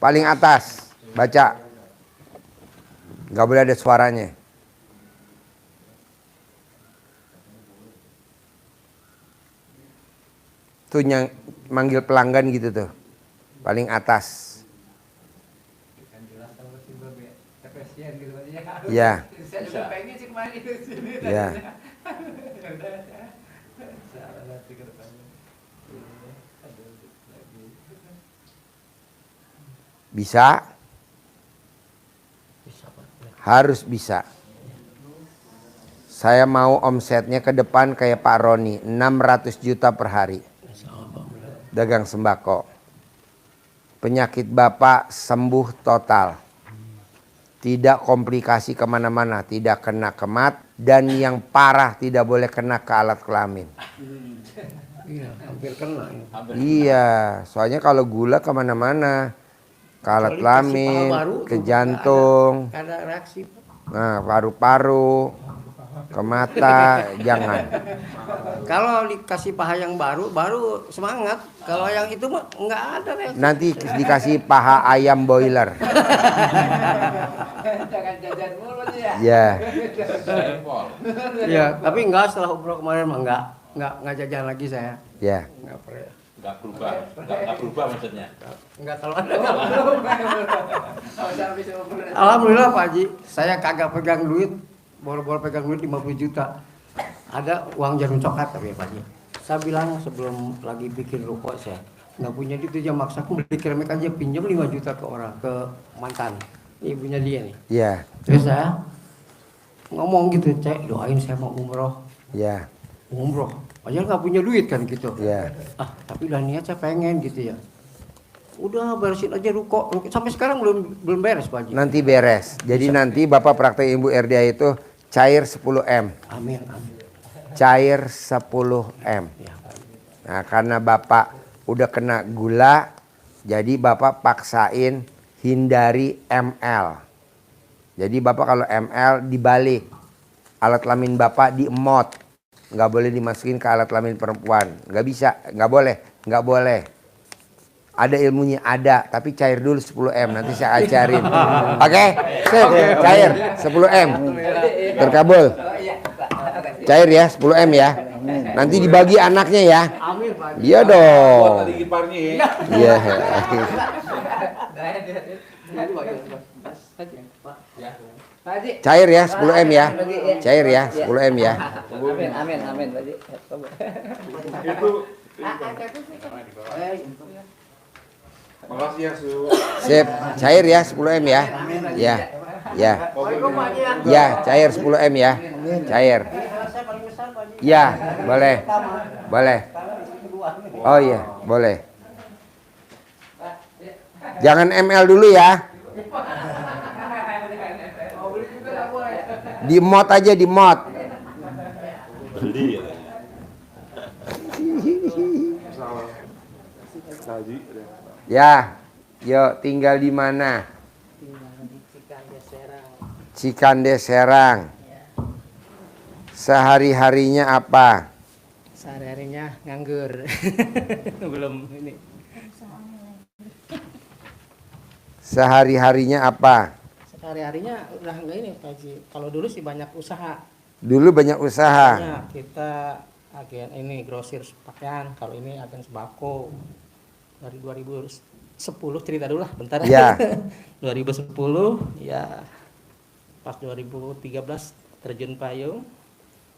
Paling atas. Baca. Nggak boleh ada suaranya. Tuh yang manggil pelanggan gitu tuh. Paling atas. Ya. Ya. Bisa? Harus bisa. Saya mau omsetnya ke depan kayak Pak Roni, 600 juta per hari. Dagang sembako. Penyakit Bapak sembuh total. Tidak komplikasi kemana-mana, tidak kena kemat. Dan yang parah tidak boleh kena ke alat kelamin. Iya, hampir kena. Iya, soalnya kalau gula kemana-mana. Ke alat kelamin, ke jantung. Ada reaksi. Nah, paru-paru, ke mata, jangan. Kalau dikasih paha yang baru semangat. Kalau yang itu mah nggak ada reaksi. Nanti dikasih paha ayam boiler. Jangan jajan mulu ya. Ya. Iya, tapi enggak setelah umroh kemarin mah enggak jajan lagi saya. Ya. Enggak pernah. Enggak berubah maksudnya. Enggak kalau ada. Alhamdulillah Pak Haji, saya kagak pegang duit, boro-boro pegang duit 50 juta. Ada uang jarum coklat tapi ya Pak Haji. Saya bilang sebelum lagi bikin rokok saya nggak punya duit aja maksa aku beli keramik aja pinjam 5 juta ke orang, ke mantan ibunya dia nih. Ya. Terus saya ngomong gitu, Cek doain saya mau umroh. Ya. Umroh, aja nggak punya duit kan gitu. Ya. Tapi udah niat saya pengen gitu ya. Udah beresin aja ruko. Sampai sekarang belum beres Pak Haji. Nanti beres. Jadi nanti Bapak praktek Ibu RDA itu cair 10M. Amin, amin. Cair 10M. Ya, Pak. Nah, karena Bapak udah kena gula, jadi Bapak paksain hindari ML. Jadi Bapak kalau ML dibalik. Alat kelamin Bapak diemot. Nggak boleh dimasukin ke alat kelamin perempuan. Nggak bisa, nggak boleh, nggak boleh. Ada ilmunya, ada, tapi cair dulu 10M, nanti saya ajarin. Oke? Cair 10M. Terkabul. Cair ya 10M ya. Nanti dibagi anaknya ya. Amin Pak Haji. Iya dong. Tadi kiparnya ya. Iya. Cair ya 10M ya. Cair ya 10M ya. Amin, Pak Haji. Itu. Makasih ya Su. Sip, cair ya 10M ya. Ya. Ya. Ya, cair 10M ya. Cair. Ya, boleh. Boleh. Oh iya, boleh. Jangan ML dulu ya. Di mod aja, di mod. Beli ya. Ya, yuk tinggal di mana? Tinggal di Cikandes Serang. Cikandes Serang. Sehari-harinya apa? Sehari-harinya nganggur. Belum ini. Sehari-harinya apa? Sehari-harinya udah enggak ini Pak Haji. Kalau dulu sih banyak usaha. Dulu banyak usaha. Banyak. Kita agen ini grosir pakaian, kalau ini agen sembako. Dari 2010 cerita dulu lah bentar. Ya. 2010 ya pas 2013 terjun payung.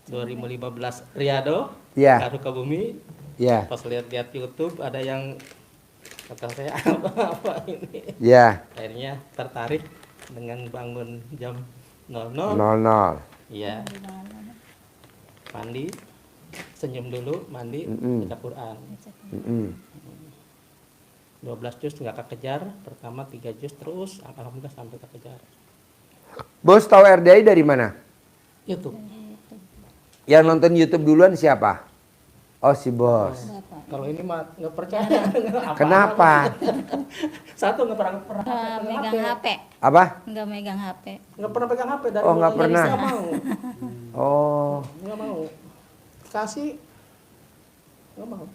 2015 Riado, Ya. Karu Kabumi. Ya. Pas lihat-lihat YouTube ada yang kata saya apa ini. Ya. Akhirnya tertarik dengan bangun jam 00. 00. Iya. Mandi, senyum dulu, mandi, baca Quran. 12 juz nggak kekejar, pertama 3 juz terus, alhamdulillah sampai kekejar. Bos tahu RDI dari mana? YouTube. Yang nonton YouTube duluan siapa? Oh si bos. Kalau ini mah nggak percaya. Kenapa? Satu nggak pernah Megang HP. Apa? Nggak megang HP. nggak pernah pegang HP dari Oh, nggak mulai pernah. nggak mau, Oh. nggak mau. Kasih nggak mau.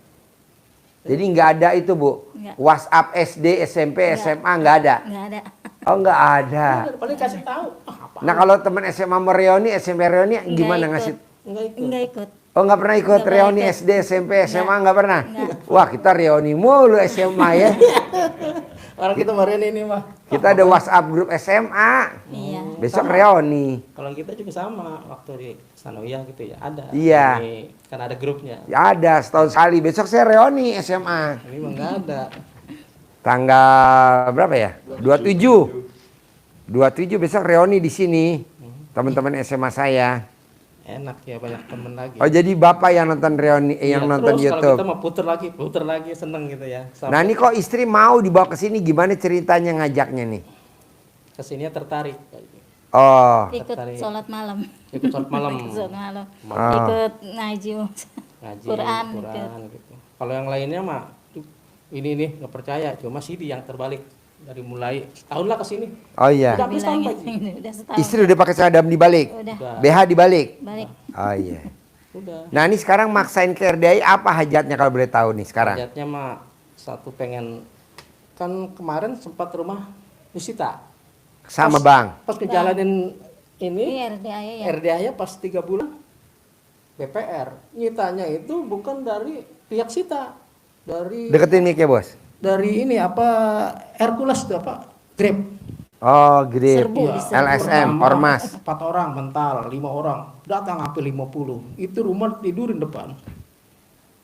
Jadi nggak ada itu Bu? Nggak. WhatsApp SD, SMP, Nggak. SMA nggak ada? Nggak ada. Oh nggak ada. Paling kasih tahu. Apa? Nah kalau teman SMA mau reuni, SMP reuni gimana Nggak ngasih? ikut. Enggak ikut. Nggak ikut. Oh nggak pernah ikut Nggak pernah reuni ikut. SD, SMP, SMA nggak pernah? Nggak. Wah kita reuni mulu SMA ya. Orang kita kemarin ini mah. Kita ada WhatsApp grup SMA. Iya. Besok Sama. reuni. Kalau kita juga sama waktu di Sanawiyah gitu ya ada. Iya. Ini, kan ada grupnya. Ya ada setahun sekali. Besok saya reuni SMA. Ini mah nggak ada. Tanggal berapa ya? 27. 27 besok reuni di sini. Teman-teman SMA saya. Enak ya banyak temen lagi. Oh jadi Bapak yang nonton reuni, Iya, yang nonton terus YouTube. Kalau kita mau puter lagi seneng gitu ya. Nah ini kok istri mau dibawa ke sini, gimana ceritanya ngajaknya nih? Kesininya tertarik. Oh, Ikut Tertarik. sholat malam. Ikut sholat malam. Ikut sholat malam. Ah. Ikut ngaji. Ngaji, Quran, Quran gitu. Kalau yang lainnya mah ini nih nggak percaya, cuma Sidi yang terbalik dari mulai setahun lah ke sini. oh iya. Udah habis tahun, Pak. Udah setahun. Istri udah pakai seragam dibalik, Udah. BH dibalik. Balik. Oh iya. Udah. Nah ini sekarang maksain ke RDI apa hajatnya kalau boleh tahu nih sekarang? Hajatnya mah satu pengen kan kemarin sempat rumah disita. Sama Pas- Bang. Pas ngejalanin ini Ini RDA ya. RDA-nya pas 3 bulan BPR. Nyitanya itu bukan dari pihak sita. Deketin mic ya bos. Dari ini apa Hercules itu apa? Grab. Oh grip. Serbu, diserbu. LSM, Pertama, Ormas. 4 orang mental, 5 orang. Datang hampir 50. Itu rumah tidurin depan.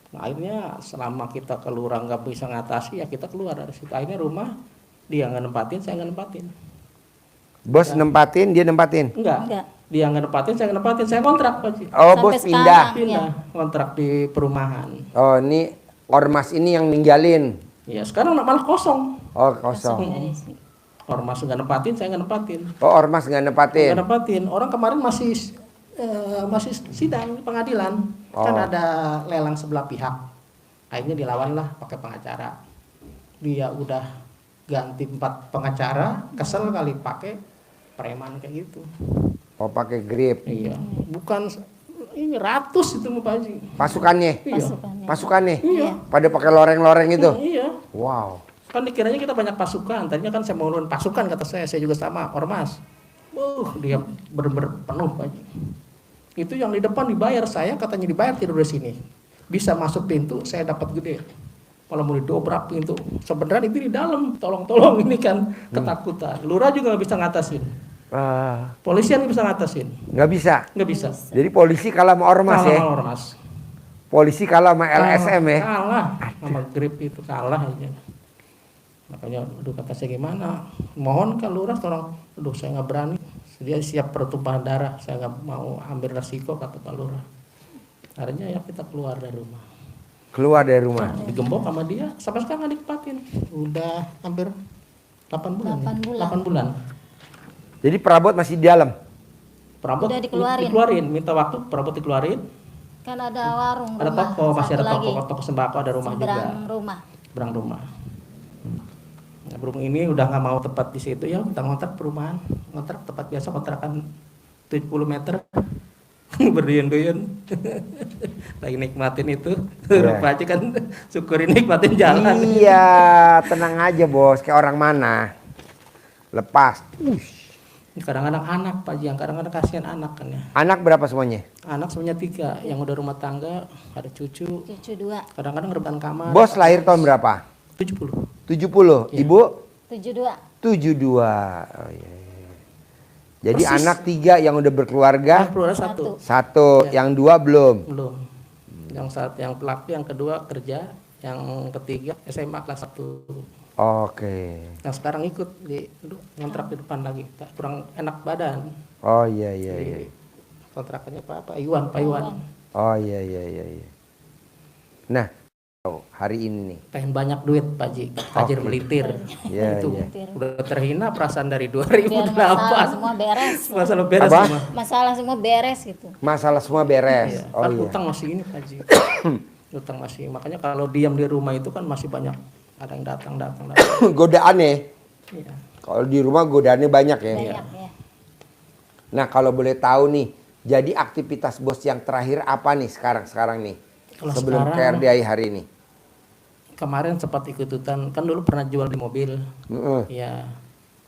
Nah, akhirnya selama kita keluar nggak bisa ngatasi ya kita keluar dari situ. Akhirnya rumah dia nggak nempatin, saya nggak nempatin. Bos nempatin, dia nempatin. Enggak. Enggak. Dia nggak nempatin, saya nggak nempatin. Saya kontrak Pak Ji. Oh Sampai bos sekarang. pindah. Pindah kontrak di perumahan. Oh ini Ormas ini yang ninggalin. Ya sekarang malah kosong. Oh kosong. Dari sini. Ormas nggak nempatin, saya nggak nempatin. Oh Ormas nggak nempatin. Nggak nempatin. Orang kemarin masih sidang pengadilan. Kan Oh. ada lelang sebelah pihak. Akhirnya dilawan lah pakai pengacara. Dia udah ganti 4 pengacara, kesel kali pakai preman kayak gitu. Oh pakai grip. Iya. Bukan ini ratus itu Pak Haji. Pasukannya. Iya. Pasukannya. Pasukannya. Iya. Pada pakai loreng-loreng itu. Iya. Wow. Kan dikiranya kita banyak pasukan. Tadinya kan saya mau nurun pasukan kata saya juga sama Ormas. Dia bener-bener penuh Pak Haji. Itu yang di depan dibayar, saya katanya dibayar tidur di sini. Bisa masuk pintu, saya dapat gede. Kalau mau didobrak pintu, sebenarnya itu di dalam, tolong-tolong ini kan ketakutan. Lurah juga nggak bisa ngatasin, polisian nggak bisa ngatasin, Nggak bisa. nggak bisa. Jadi polisi kalah sama Ormas Kalah ya. sama Ormas. Polisi kalah sama LSM ya. Kalah sama grip itu kalah aja. Makanya, aduh kata saya gimana? Mohon kalau lurah tolong, aduh saya nggak berani. Dia siap pertumpahan darah, saya nggak mau ambil resiko kata Pak Lurah. Akhirnya ya kita keluar dari rumah. Keluar dari rumah. Digembok sama dia, sampai sekarang nggak ditempatin. Udah hampir 8 bulan. 8 bulan. 8 bulan. Jadi perabot masih di dalam. Perabot Udah dikeluarin. dikeluarin, minta waktu perabot dikeluarin. Kan ada warung. Ada rumah, toko, masih satu ada lagi. toko sembako, ada rumah juga. Seberang rumah. Berang rumah. Nah, berhubung ini udah nggak mau tepat di situ ya kita ngontrak perumahan, ngontrak tempat biasa kontrakan 70 meter berduyun-duyun lagi nikmatin itu Iya. Pak Haji kan syukurin nikmatin jalan. Iya, tenang aja bos. Kayak orang mana. Lepas. Kadang-kadang anak Pak Haji, yang kadang-kadang kasihan anak kan ya. Anak berapa semuanya? Anak semuanya 3, yang udah rumah tangga, ada cucu, Cucu 2. kadang-kadang rebutan kamar. Bos lahir tahun berapa? 70. 70. Iya. Ibu? 72. 72. Oh iya. iya. Jadi Persis. anak 3 yang udah berkeluarga, Yang keluar satu. 1, Iya. yang 2 belum. Belum. Yang pelaku yang kedua kerja, yang ketiga SMA kelas 1. Oke. Yang sekarang ikut di kontrak di depan lagi. Tak kurang enak badan. Oh iya iya iya. Jadi, kontrakannya Pak Iwan, Pak Iwan. Oh iya iya iya iya. Nah, hari ini nih. Pengen banyak duit Pak Ji, tajir Oke. melitir. Iya, Itu iya. udah terhina perasaan dari Biar 2008. masalah semua beres. Masalah beres Apa? semua. Masalah semua beres gitu. Masalah semua beres. Iya. Oh Kan iya. utang masih ini Pak Ji. Utang masih. Makanya kalau diam di rumah itu kan masih banyak ada yang datang. Godaan ya. Iya. Kalau di rumah godaannya banyak ya. Banyak ya. Nah, kalau boleh tahu nih, jadi aktivitas bos yang terakhir apa nih sekarang nih? Kalau Sebelum sekarang- KRDI hari ini. kemarin sempat ikut-ikutan, kan dulu pernah jual di mobil. Heeh. Ya,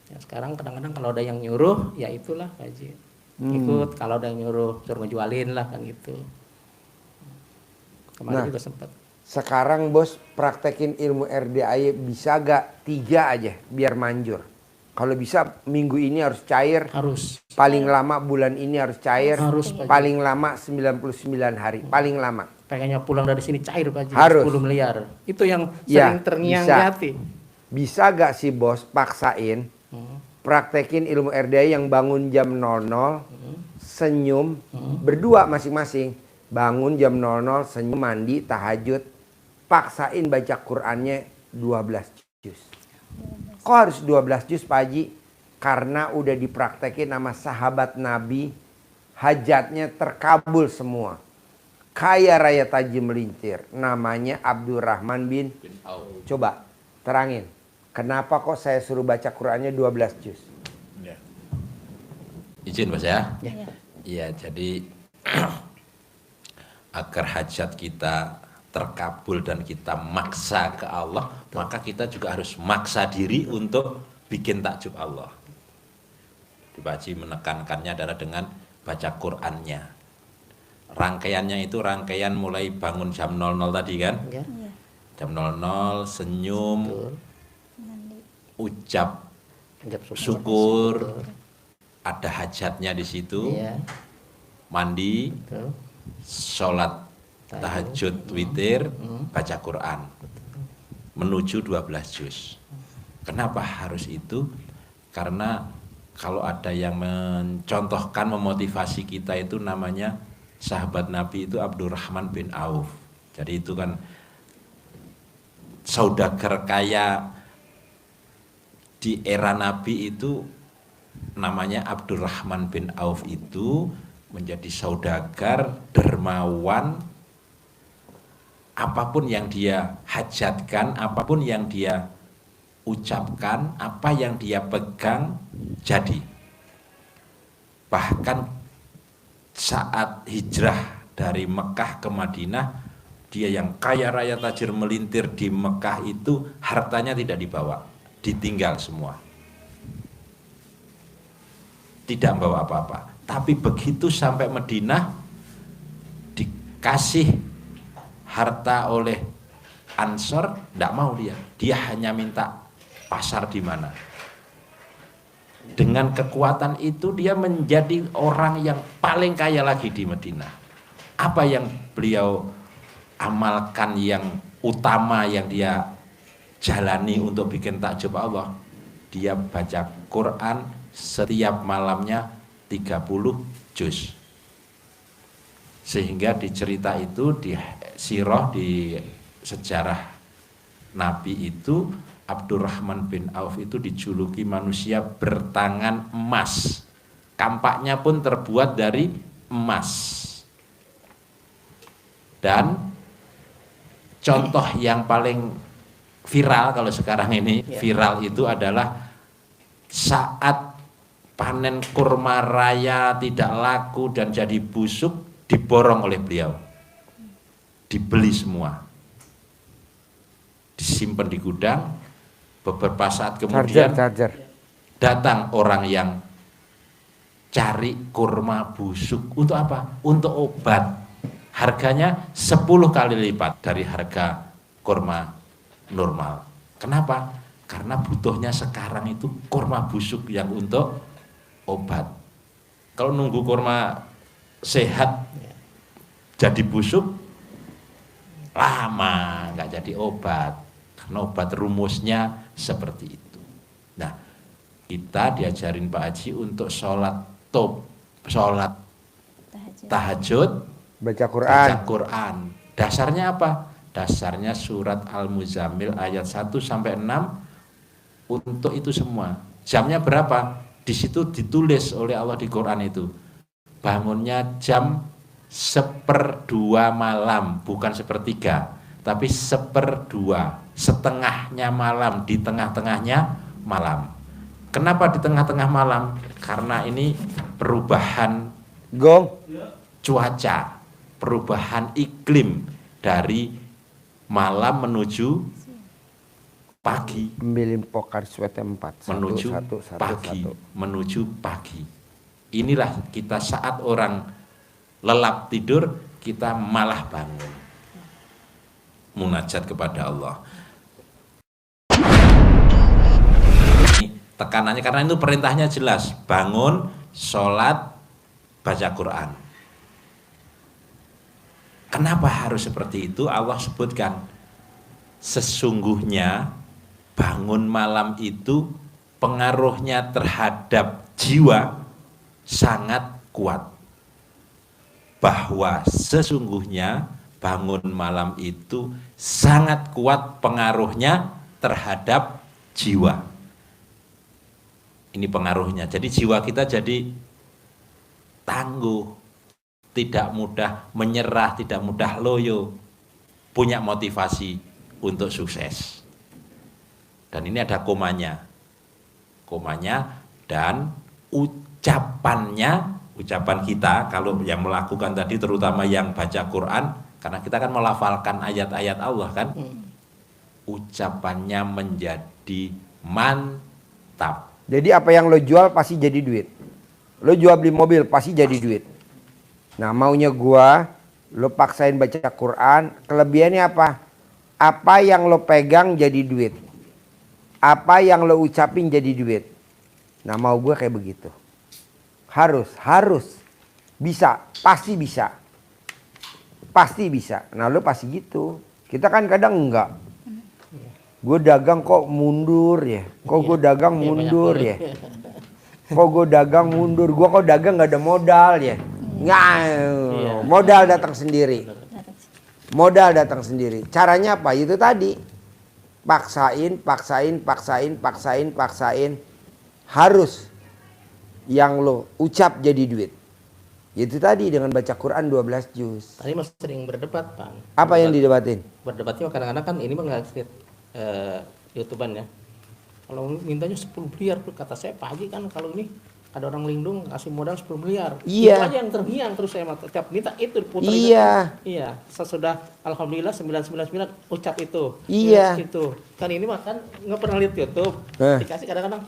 ya sekarang kadang-kadang kalau ada yang nyuruh, ya itulah Pak Haji. Ikut, kalau ada yang nyuruh, suruh ngejualin lah kan gitu. Kemarin Nah. juga sempat. Sekarang bos praktekin ilmu RDAY bisa gak 3 aja biar manjur. Kalau bisa minggu ini harus cair. Harus. Paling lama bulan ini harus cair. Harus, Pak Haji. Paling lama 99 hari. Paling lama. Pengennya pulang dari sini cair Pak Haji. Harus. 10 miliar. Itu yang Ya, sering terngiang bisa. di hati. Bisa gak sih bos paksain praktekin ilmu RDAY yang bangun jam 00, senyum, berdua masing-masing. Bangun jam 00, senyum, mandi, tahajud. Paksain baca Qur'annya 12 juz. Kok harus 12 juz Pak Haji? Karena udah dipraktekin sama sahabat Nabi, hajatnya terkabul semua. Kaya raya tajam melintir, namanya Abdurrahman bin Auf. Coba terangin, kenapa kok saya suruh baca Qur'annya 12 juz? Ya. Izin Mas ya. Iya. Iya, jadi agar hajat kita terkabul dan kita maksa ke Allah, maka kita juga harus maksa diri untuk bikin takjub Allah. Pak Haji menekankannya adalah dengan baca Qur'annya. Rangkaiannya itu rangkaian mulai bangun jam 00 tadi kan? Ya. Jam 00, senyum, Betul. ucap Anggap syukur, ada hajatnya di situ, Iya. mandi, Betul. sholat tahajud witir, baca Quran, menuju 12 juz. Kenapa harus itu? Karena kalau ada yang mencontohkan, memotivasi kita itu namanya sahabat Nabi itu Abdurrahman bin Auf. Jadi itu kan saudagar kaya di era Nabi itu, namanya Abdurrahman bin Auf itu menjadi saudagar dermawan. Apapun yang dia hajatkan, apapun yang dia ucapkan, apa yang dia pegang jadi. Bahkan saat hijrah dari Mekah ke Madinah, dia yang kaya raya tajir melintir di Mekah itu hartanya tidak dibawa, ditinggal semua. Tidak membawa apa-apa. Tapi begitu sampai Madinah, dikasih harta oleh Ansor, tidak mau dia. Dia hanya minta pasar di mana. Dengan kekuatan itu dia menjadi orang yang paling kaya lagi di Madinah. Apa yang beliau amalkan yang utama yang dia jalani untuk bikin takjub Allah? Dia baca Quran setiap malamnya 30 juz. Sehingga di cerita itu, di sirah, di sejarah Nabi itu, Abdurrahman bin Auf itu dijuluki manusia bertangan emas. Kampaknya pun terbuat dari emas. Dan contoh yang paling viral kalau sekarang ini, viral itu adalah saat panen kurma raya tidak laku dan jadi busuk, diborong oleh beliau, dibeli semua, disimpan di gudang. Beberapa saat kemudian Charger. datang orang yang cari kurma busuk. Untuk apa? Untuk obat. Harganya 10 kali lipat dari harga kurma normal. Kenapa? Karena butuhnya sekarang itu kurma busuk yang untuk obat. Kalau nunggu kurma sehat jadi busuk, lama nggak jadi obat. Karena obat rumusnya seperti itu. Nah, kita diajarin Pak Haji untuk sholat tahajud, Baca baca Quran. Quran. Dasarnya apa? Dasarnya surat Al-Muzammil ayat 1 sampai 6 untuk itu semua. Jamnya berapa? Di situ ditulis oleh Allah di Quran itu. Bangunnya jam 1/2 malam, bukan 1/3, tapi 1/2, setengahnya malam, di tengah-tengahnya malam. Kenapa di tengah-tengah malam? Karena ini perubahan Gong. cuaca, perubahan iklim dari malam menuju pagi Ambilin pokar swete 4. menuju pagi, menuju pagi. Inilah kita saat orang lelap tidur, kita malah bangun. Munajat kepada Allah. Tekanannya karena itu perintahnya jelas, bangun, sholat, baca Quran. Kenapa harus seperti itu? Allah sebutkan, sesungguhnya bangun malam itu pengaruhnya terhadap jiwa sangat kuat. Bahwa sesungguhnya bangun malam itu sangat kuat pengaruhnya terhadap jiwa. Ini pengaruhnya. Jadi jiwa kita jadi tangguh, tidak mudah menyerah, tidak mudah loyo, punya motivasi untuk sukses. Dan ini ada komanya dan ucapan kita kalau yang melakukan tadi, terutama yang baca Quran, karena kita kan melafalkan ayat-ayat Allah kan, ucapannya menjadi mantap. Jadi apa yang lo jual pasti jadi duit. Lo jual beli mobil pasti jadi duit. Nah maunya gua, lo paksain baca Quran, kelebihannya apa? Apa yang lo pegang jadi duit. Apa yang lo ucapin jadi duit. Nah mau gua kayak begitu. Harus. Bisa, pasti bisa. Pasti bisa. Nah lo pasti gitu. Kita kan kadang enggak. Gue dagang kok mundur ya. Kok gue dagang mundur ya. Kok gue dagang mundur. Gue kok dagang gak ada modal ya. Nggak. Modal datang sendiri. Modal datang sendiri. Caranya apa? Itu tadi. Paksain. Harus. Yang lo ucap jadi duit. Itu tadi dengan baca Quran 12 juz. Tadi mas sering berdebat, Pak. Apa yang didebatin? Berdebatnya kadang-kadang kan ini mengasih YouTuber ya. Kalau mintanya 10 miliar, kata saya Pak Haji kan kalau ini ada orang lindung kasih modal 10 miliar. Iya. Itu aja yang terhiang terus saya tiap minta itu putar Iya. itu. Iya. Sesudah alhamdulillah 999 ucap itu. Iya. Itu. Kan ini mah kan nggak pernah lihat YouTube. Dikasih kadang-kadang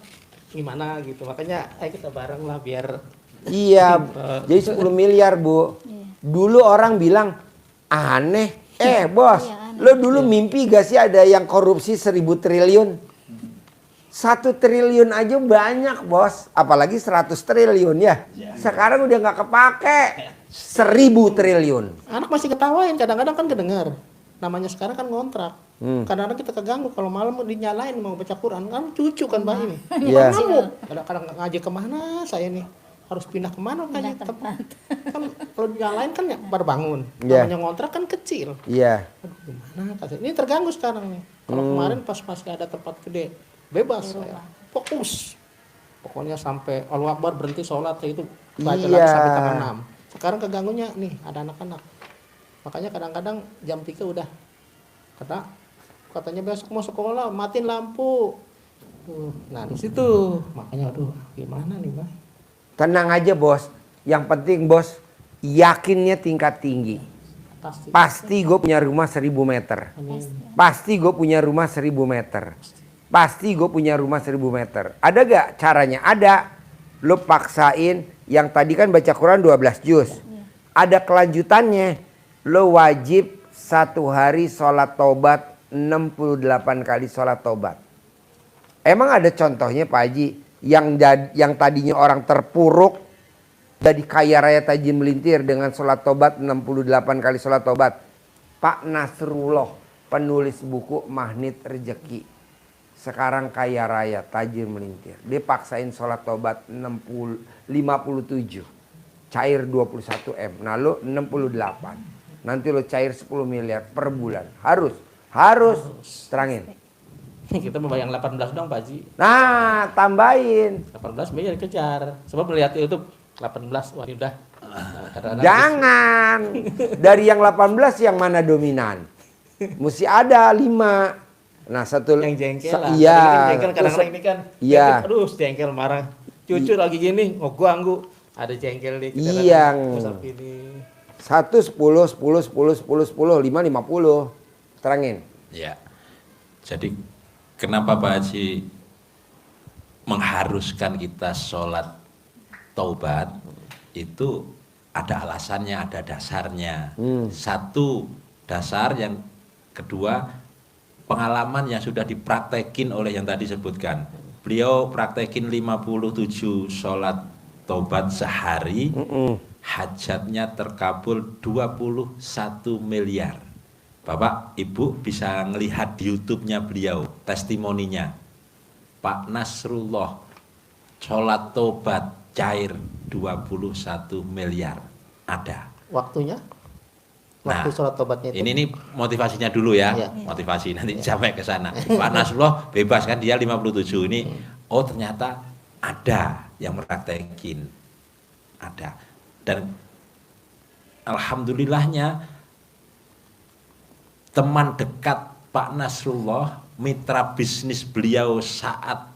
gimana gitu. Makanya ayo kita bareng lah biar Iya. Jadi 10 miliar, Bu. Dulu orang bilang aneh. Bos, lo dulu mimpi gak sih ada yang korupsi 1000 triliun? 1 triliun aja banyak, Bos. Apalagi 100 triliun ya. Sekarang udah gak kepake. 1000 triliun. anak masih ketawain, kadang-kadang kan kedengar. Namanya sekarang kan ngontrak. Kadang-kadang kita keganggu kalau malam dinyalain mau baca Quran, kan cucu kan Pak ini. Iya. Kadang-kadang ngaji kemana saya nih? Harus pindah kemana ngaji tempat? Kan kalau dinyalain kan ya baru bangun. Iya. Namanya ngontrak kan kecil. Iya. Aduh gimana? Ini terganggu sekarang nih. Kalau kemarin pas ada tempat gede, bebas saya. Fokus. Pokoknya sampai Allahu Akbar berhenti sholat itu baca lagi sampai tanggal 6. Sekarang keganggunya nih ada anak-anak. Makanya kadang-kadang jam 3 udah katanya besok mau sekolah matiin lampu. Nah di situ makanya aduh gimana nih Bang? Tenang aja, Bos. Yang penting, Bos, yakinnya tingkat tinggi. Pasti gue punya rumah 1000 meter. Pasti gue punya rumah 1000 meter. Pasti gue punya rumah 1000 meter. Ada gak caranya? Ada. Lo paksain. Yang tadi kan baca Quran 12 juz. Ada kelanjutannya. Lo wajib 1 hari sholat tobat 68 kali sholat tobat. Emang ada contohnya Pak Haji? Yang tadinya orang terpuruk jadi kaya raya tajin melintir dengan sholat tobat 68 kali sholat tobat. Pak Nasrullah, penulis buku Magnet Rezeki, sekarang kaya raya tajin melintir. Dia paksain sholat tobat 57, cair 21 M. Nah lo 68, nanti lo cair 10 miliar per bulan. Harus terangin. Kita membayang 18 dong Pak Haji. Nah, tambahin. 18 biar dikejar. Sebab melihat YouTube 18 wah udah. Jangan. Dari yang 18 yang mana dominan? Mesti ada 5. Nah, satu yang jengkel lah. Iya. Jengkel kadang-kadang ini kan. Iya. Aduh, jengkel marah. Cucu lagi gini, mau ganggu. Ada jengkel nih kita. Iya. 1 10 10 10 10 10 10 5 50. Terangin. Ya. Jadi kenapa Pak Haji mengharuskan kita sholat taubat? Itu ada alasannya, ada dasarnya. Satu, dasar. Yang kedua, pengalaman yang sudah dipraktekin oleh yang tadi sebutkan. Beliau praktekin 57 sholat taubat sehari, hajatnya terkabul 21 miliar. Bapak, Ibu bisa ngelihat di YouTube-nya beliau, testimoninya. Pak Nasrullah, sholat taubat cair 21 miliar. Ada. Waktunya? Nah, Waktu sholat tobatnya itu? ini motivasinya dulu ya, Iya. motivasi nanti sampai ke sana. Pak Nasrullah bebas kan, dia 57 ini. Oh ternyata ada yang mempraktekin, ada. Dan alhamdulillahnya teman dekat Pak Nasrullah, mitra bisnis beliau saat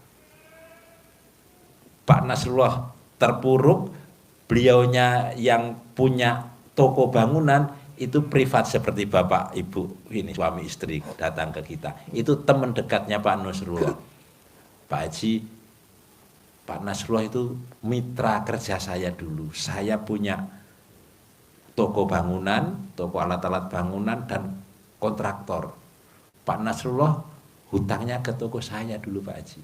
Pak Nasrullah terpuruk, beliaunya yang punya toko bangunan itu privat seperti Bapak Ibu ini suami istri datang ke kita. Itu teman dekatnya Pak Nasrullah. Pak Haji, Pak Nasrullah itu mitra kerja saya dulu. Saya punya toko bangunan, toko alat-alat bangunan dan kontraktor. Pak Nasrullah hutangnya ke toko saya dulu Pak Haji.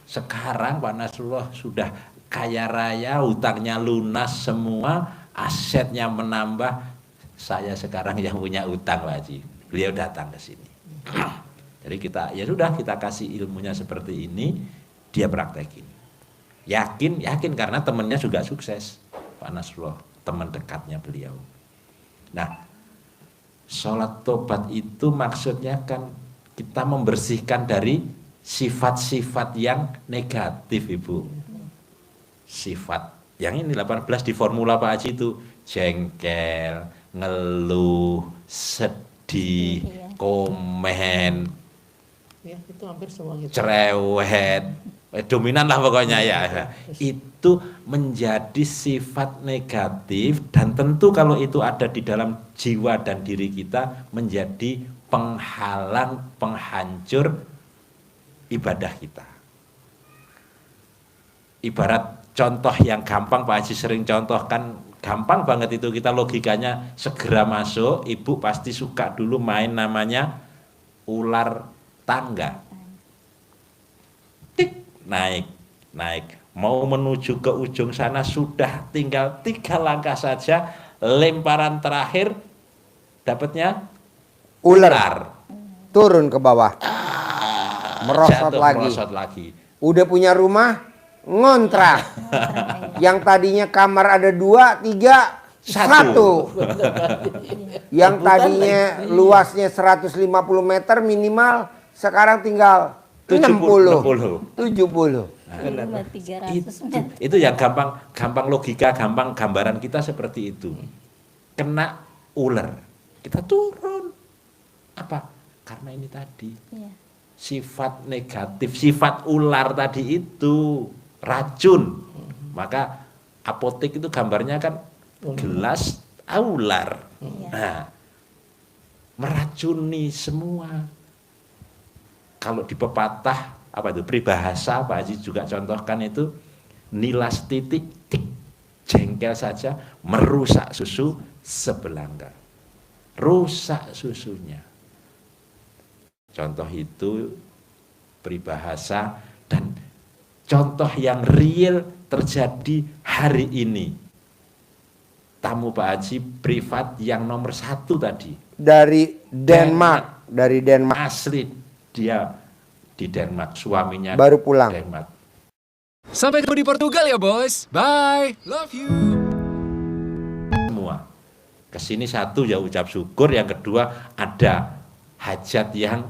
Sekarang Pak Nasrullah sudah kaya raya, hutangnya lunas semua, asetnya menambah. Saya sekarang yang punya utang Pak Haji. Beliau datang ke sini. Jadi kita ya sudah kita kasih ilmunya seperti ini, dia praktekin. Yakin karena temannya juga sukses. Pak Nasrullah, teman dekatnya beliau. Nah, sholat tobat itu maksudnya kan kita membersihkan dari sifat-sifat yang negatif, Ibu. Sifat yang ini 18 di formula Pak Haji itu jengkel, ngeluh, sedih, Iya. komen, Ya, itu hampir semua gitu. cerewet, dominan lah pokoknya ya. Itu menjadi sifat negatif dan tentu kalau itu ada di dalam jiwa dan diri kita menjadi penghalang, penghancur ibadah kita. Ibarat contoh yang gampang Pak Haji sering contohkan, gampang banget itu kita logikanya segera masuk. Ibu pasti suka dulu main namanya ular tangga. Tik, naik. Mau menuju ke ujung sana sudah tinggal 3 langkah saja, lemparan terakhir dapatnya Ular turun ke bawah. Merosot Merosot lagi. lagi. Udah punya rumah, ngontrak. Yang tadinya kamar ada 2, 3, 1. Yang tadinya luasnya 150 meter minimal, sekarang tinggal 60, 70. Cuma 300 meter. Itu yang gampang logika, gampang gambaran kita seperti itu. Kena ular, kita turun. Apa? Karena ini tadi Iya. sifat negatif, sifat ular tadi itu racun. Maka apotek itu gambarnya kan gelas ular. Iya. Nah, meracuni semua. Kalau di pepatah apa itu peribahasa Pak Haji juga contohkan itu nilas titik tik, jengkel saja merusak susu sebelangkah, rusak susunya. Contoh itu peribahasa dan contoh yang real terjadi hari ini. Tamu Pak Haji privat yang nomor 1 tadi Dari Denmark, asli dia di Denmark, suaminya baru pulang. Denmark. Sampai ketemu di Portugal ya, bos. Bye. Love you. Semua kesini satu ya ucap syukur, yang kedua ada hajat yang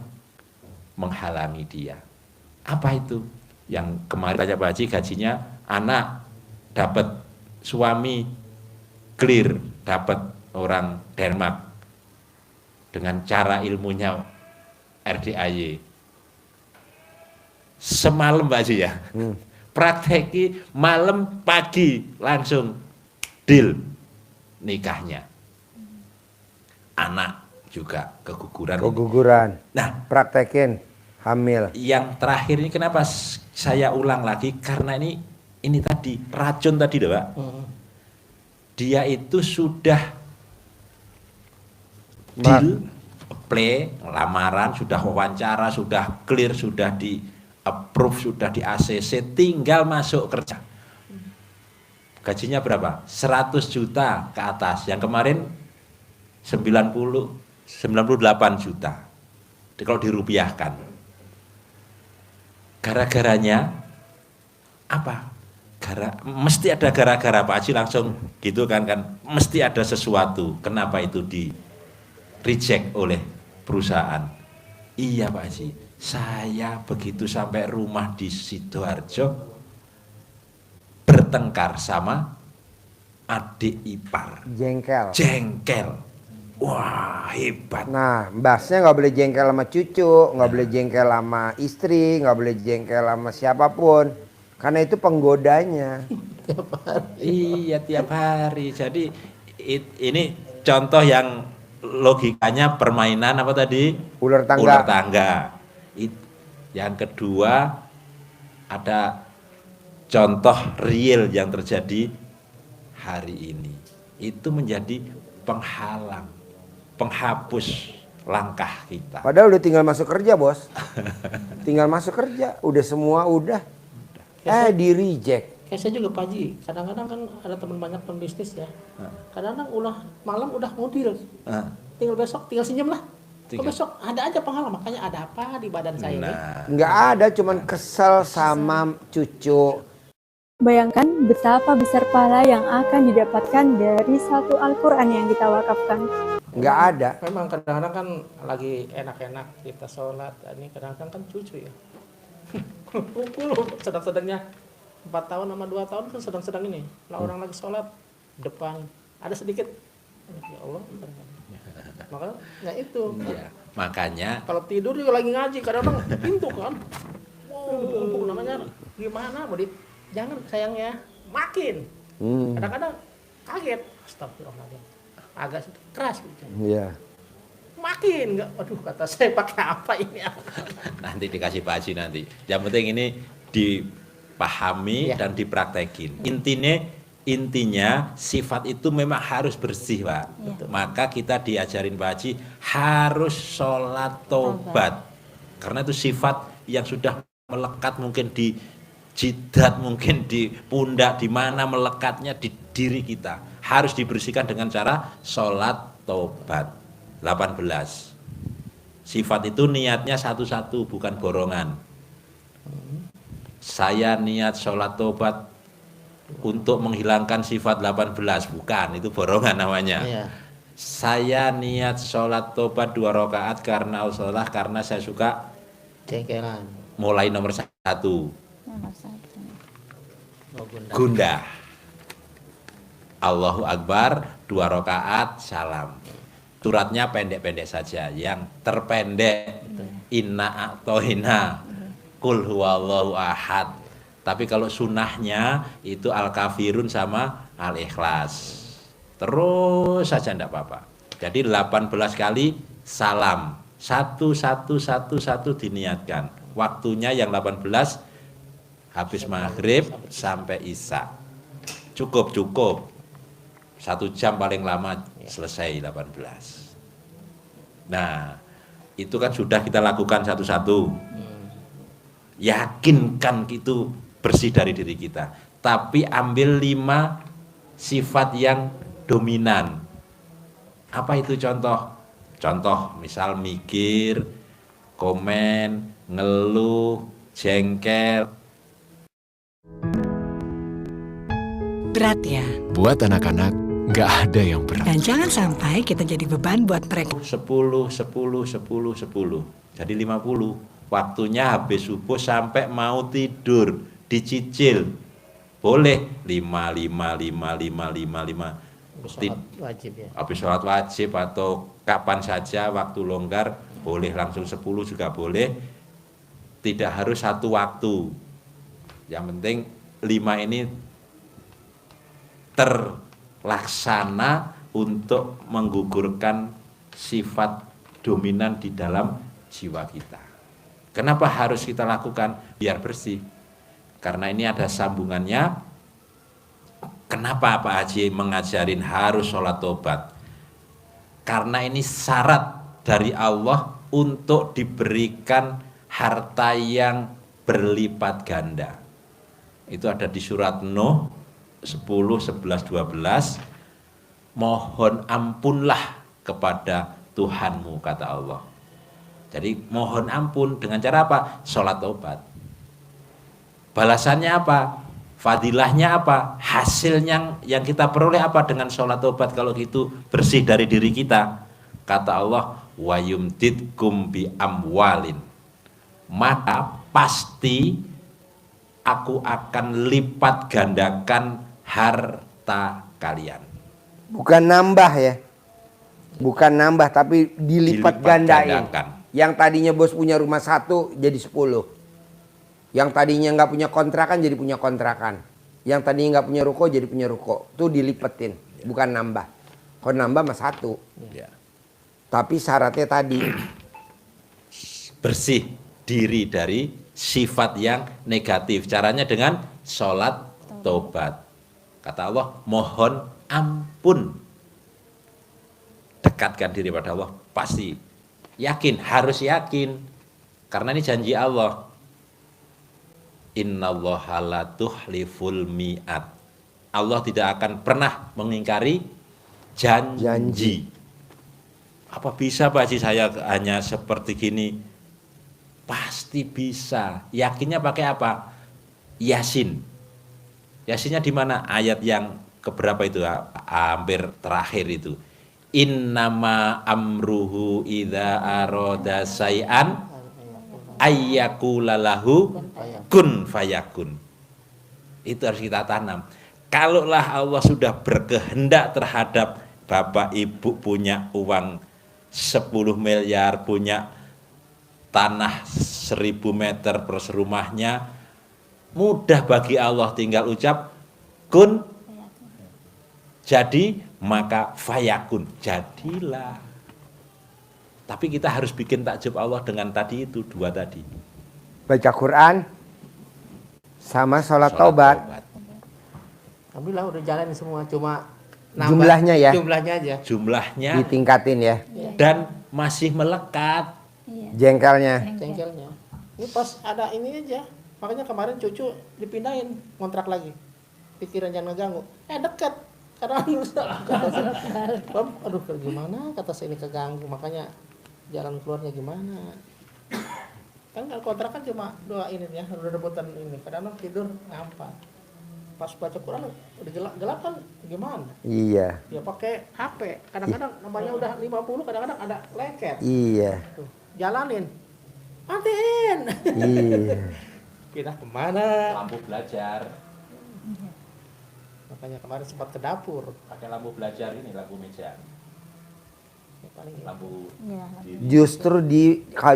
menghalangi dia. Apa itu? Yang kemarin tanya Pak Haji, gajinya anak dapat, suami clear dapat orang Denmark dengan cara ilmunya RDAY. Semalam Pak Haji ya, prakteki malam pagi langsung deal nikahnya. Anak juga keguguran. Keguguran. Nah, Praktekin. Hamil. Yang terakhir ini kenapa saya ulang lagi, karena ini tadi racun tadi loh Pak. Dia itu sudah deal, play, lamaran, sudah wawancara, sudah clear, sudah di approve, sudah di ACC, tinggal masuk kerja. Gajinya berapa? 100 juta ke atas. Yang kemarin 98 juta. Kalau dirupiahkan. Gara-garanya apa? Mesti ada gara-gara, Pak Haji langsung gitu kan, mesti ada sesuatu. Kenapa itu di reject oleh perusahaan? Iya Pak Haji, saya begitu sampai rumah di Sidoarjo bertengkar sama adik ipar. Jengkel. Wah, hebat. Nah, mbasnya nggak boleh jengkel sama cucu, nggak boleh jengkel sama istri, nggak boleh jengkel sama siapapun. Karena itu penggodanya. Iya, tiap hari. Jadi ini contoh yang logikanya permainan apa tadi? Ular tangga. Ular tangga. Yang kedua ada contoh real yang terjadi hari ini. Itu menjadi penghalang, penghapus langkah kita. Padahal udah tinggal masuk kerja, Bos. Tinggal masuk kerja, udah semua udah. Di reject. Kayak saya juga Pak Haji, kadang-kadang kan ada teman banyak pembisnis ya. Kadang-kadang malam udah mau deal. Tinggal besok, tinggal senyum lah. Besok ada aja penghalang, makanya ada apa di badan saya ini? Nggak ada, cuman kesel sama cucu. Bayangkan betapa besar pahala yang akan didapatkan dari satu Al-Quran yang kita wakafkan. Nggak ada. Memang kadang-kadang kan lagi enak-enak kita sholat, ini kadang-kadang kan cucu ya. Pukul sedang-sedangnya 4 tahun sama 2 tahun kan sedang-sedang ini. Lah orang lagi sholat depan ada sedikit, ya Allah. Makanya nggak itu. Ya, makanya kalau tidur juga lagi ngaji kadang-kadang pintu kan. Wow, namanya gimana? Jangan sayangnya makin. Kadang-kadang kaget. Astagfirullahaladzim. Agak keras gitu. Iya. Makin enggak, aduh kata saya pakai apa ini? nanti dikasih Pak Haji nanti. Yang penting ini dipahami dan dipraktekin. Intinya sifat itu memang harus bersih Pak. Maka kita diajarin Pak Haji harus sholat tobat. Karena itu sifat yang sudah melekat mungkin di jidat, mungkin di pundak, di mana melekatnya di diri kita. Harus dibersihkan dengan cara sholat tobat. 18. Sifat itu niatnya satu-satu, bukan borongan. Saya niat sholat tobat untuk menghilangkan sifat 18, bukan, itu borongan namanya. Saya niat sholat tobat 2 rakaat karena Allah, karena saya suka jengkelan. Mulai nomor 1. Gundah. Allahu Akbar 2 rakaat salam. Suratnya pendek-pendek saja, yang terpendek inna a'tohina kul huwallahu ahad. Tapi kalau sunnahnya itu al-kafirun sama al-ikhlas. Terus saja enggak apa-apa. Jadi 18 kali salam. Satu diniatkan. Waktunya yang 18 habis maghrib sampai isya. Cukup. 1 jam paling lama selesai 18. Nah, itu kan sudah kita lakukan satu-satu. Yakinkan itu bersih dari diri kita. Tapi ambil 5 sifat yang dominan. Apa itu contoh? Contoh misal mikir, komen, ngeluh, jengkel. Berat ya. Buat anak-anak, nggak ada yang berat. Dan jangan sampai kita jadi beban buat mereka. 10. Jadi 50. Waktunya habis subuh sampai mau tidur. Dicicil. Boleh 5. Wajib ya. Habis sholat wajib atau kapan saja waktu longgar. Boleh langsung 10 juga boleh. Tidak harus satu waktu. Yang penting 5 ini terlaksana untuk menggugurkan sifat dominan di dalam jiwa kita. Kenapa harus kita lakukan? Biar bersih. Karena ini ada sambungannya. Kenapa Pak Haji mengajarin harus sholat tobat? Karena ini syarat dari Allah untuk diberikan harta yang berlipat ganda. Itu ada di surat Nuh 10, 11, 12. Mohon ampunlah kepada Tuhanmu, kata Allah. Jadi mohon ampun dengan cara apa? Sholat tobat. Balasannya apa? Fadilahnya apa? Hasilnya yang kita peroleh apa dengan sholat tobat kalau gitu bersih dari diri kita? Kata Allah, wa yumdidkum bi amwalin. Maka pasti aku akan lipat gandakan harta kalian. Bukan nambah ya. Bukan nambah tapi dilipat gandain. gandakan. Yang tadinya bos punya rumah 1 jadi 10. Yang tadinya nggak punya kontrakan jadi punya kontrakan. Yang tadinya nggak punya ruko jadi punya ruko. Itu dilipetin, bukan nambah. Kalau nambah mah 1. Ya. Tapi syaratnya tadi Bersih diri dari sifat yang negatif. Caranya dengan sholat tobat. Kata Allah, mohon ampun. Dekatkan diri pada Allah. Pasti. Yakin, harus yakin. Karena ini janji Allah. Innallaha la tuhliful mi'at. Allah tidak akan pernah mengingkari janji. Apa bisa Pak Haji saya hanya seperti gini? Pasti bisa. Yakinnya pakai apa? Yasin. Yasinnya di mana? Ayat yang keberapa itu? Hampir terakhir itu. Innama amruhu idza arada say'an ayyakulalahu kun fayakun. Itu harus kita tanam. Kalaulah Allah sudah berkehendak terhadap bapak ibu punya uang 10 miliar, punya tanah 1000 meter per rumahnya, mudah bagi Allah tinggal ucap kun jadi, maka fayakun, jadilah. Tapi kita harus bikin takjub Allah dengan tadi itu, 2 tadi. baca Quran sama sholat taubat. Alhamdulillah udah jalan semua, cuma Jumlahnya ya. Jumlahnya aja. Jumlahnya Ditingkatin ya. dan masih melekat. Jengkelnya. Cengkelnya. Ini pas ada ini aja. Makanya kemarin cucu dipindahin kontrak lagi. Pikiran jangan ngeganggu. Dekat. Karena Bab, aduh gimana kata saya ini keganggu, makanya jalan keluarnya gimana. Kan kalau kontrak kan cuma doain ya, udah rebutan ini. Kadang-kadang tidur ngampar. Pas baca Quran udah gelap kan gimana? Iya. Ya pakai HP. Kadang-kadang namanya udah 50, kadang-kadang ada leket. Iya. Tuh, jalanin. Matiin. Iya. Kita kemana? Lampu belajar, Makanya kemarin sempat ke dapur. pakai lampu belajar ini, lampu meja, Ya, paling lampu Ya,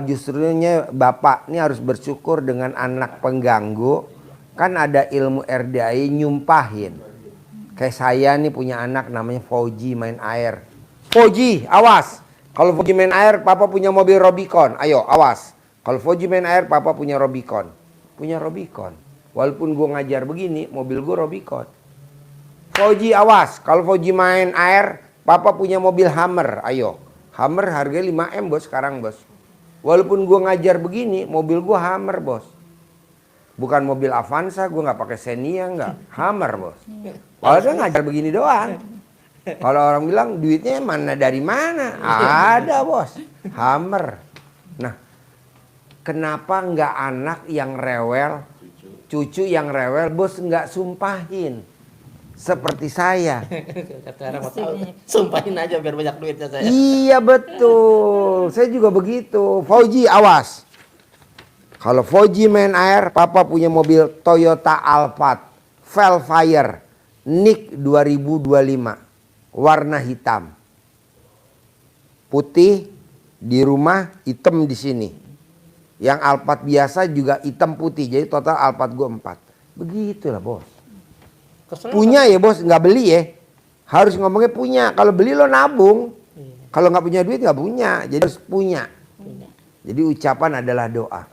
Justrunya bapak ini harus bersyukur dengan anak pengganggu. Kan ada ilmu RDI nyumpahin. Kayak saya nih punya anak namanya Fauji main air. Fauji, awas. Kalau Fauji main air, papa punya mobil Robicon. Ayo, awas. Kalau Fauji main air, papa punya Robicon. Punya Robicon. Walaupun gue ngajar begini, mobil gue Robicon. Fauji, awas. Kalau Fauji main air, papa punya mobil Hummer. Ayo. Hummer harganya 5M bos sekarang bos. Walaupun gue ngajar begini, mobil gue Hummer bos. Bukan mobil Avanza, gue nggak pakai Xenia, nggak. Hummer bos. Kalau dia ngajar begini doang. Kalau orang bilang duitnya mana dari mana? Ada bos. Hummer. Nah, kenapa nggak anak yang rewel, cucu yang rewel, bos nggak sumpahin? Seperti saya. kata orang mau tahu. Sumpahin aja biar banyak duitnya saya. Iya betul. Saya juga begitu. Fauji, awas. Kalau Fauji main air, papa punya mobil Toyota Alphard Velfire NIK 2025 warna hitam, putih di rumah, hitam di sini. Yang Alphard biasa juga hitam putih, jadi total Alphard gue 4. Begitulah bos. Keselnya Punya ya bos, nggak beli ya. Harus ngomongnya punya. Kalau beli lo nabung. Kalau nggak punya duit nggak punya. Jadi harus punya. Jadi ucapan adalah doa.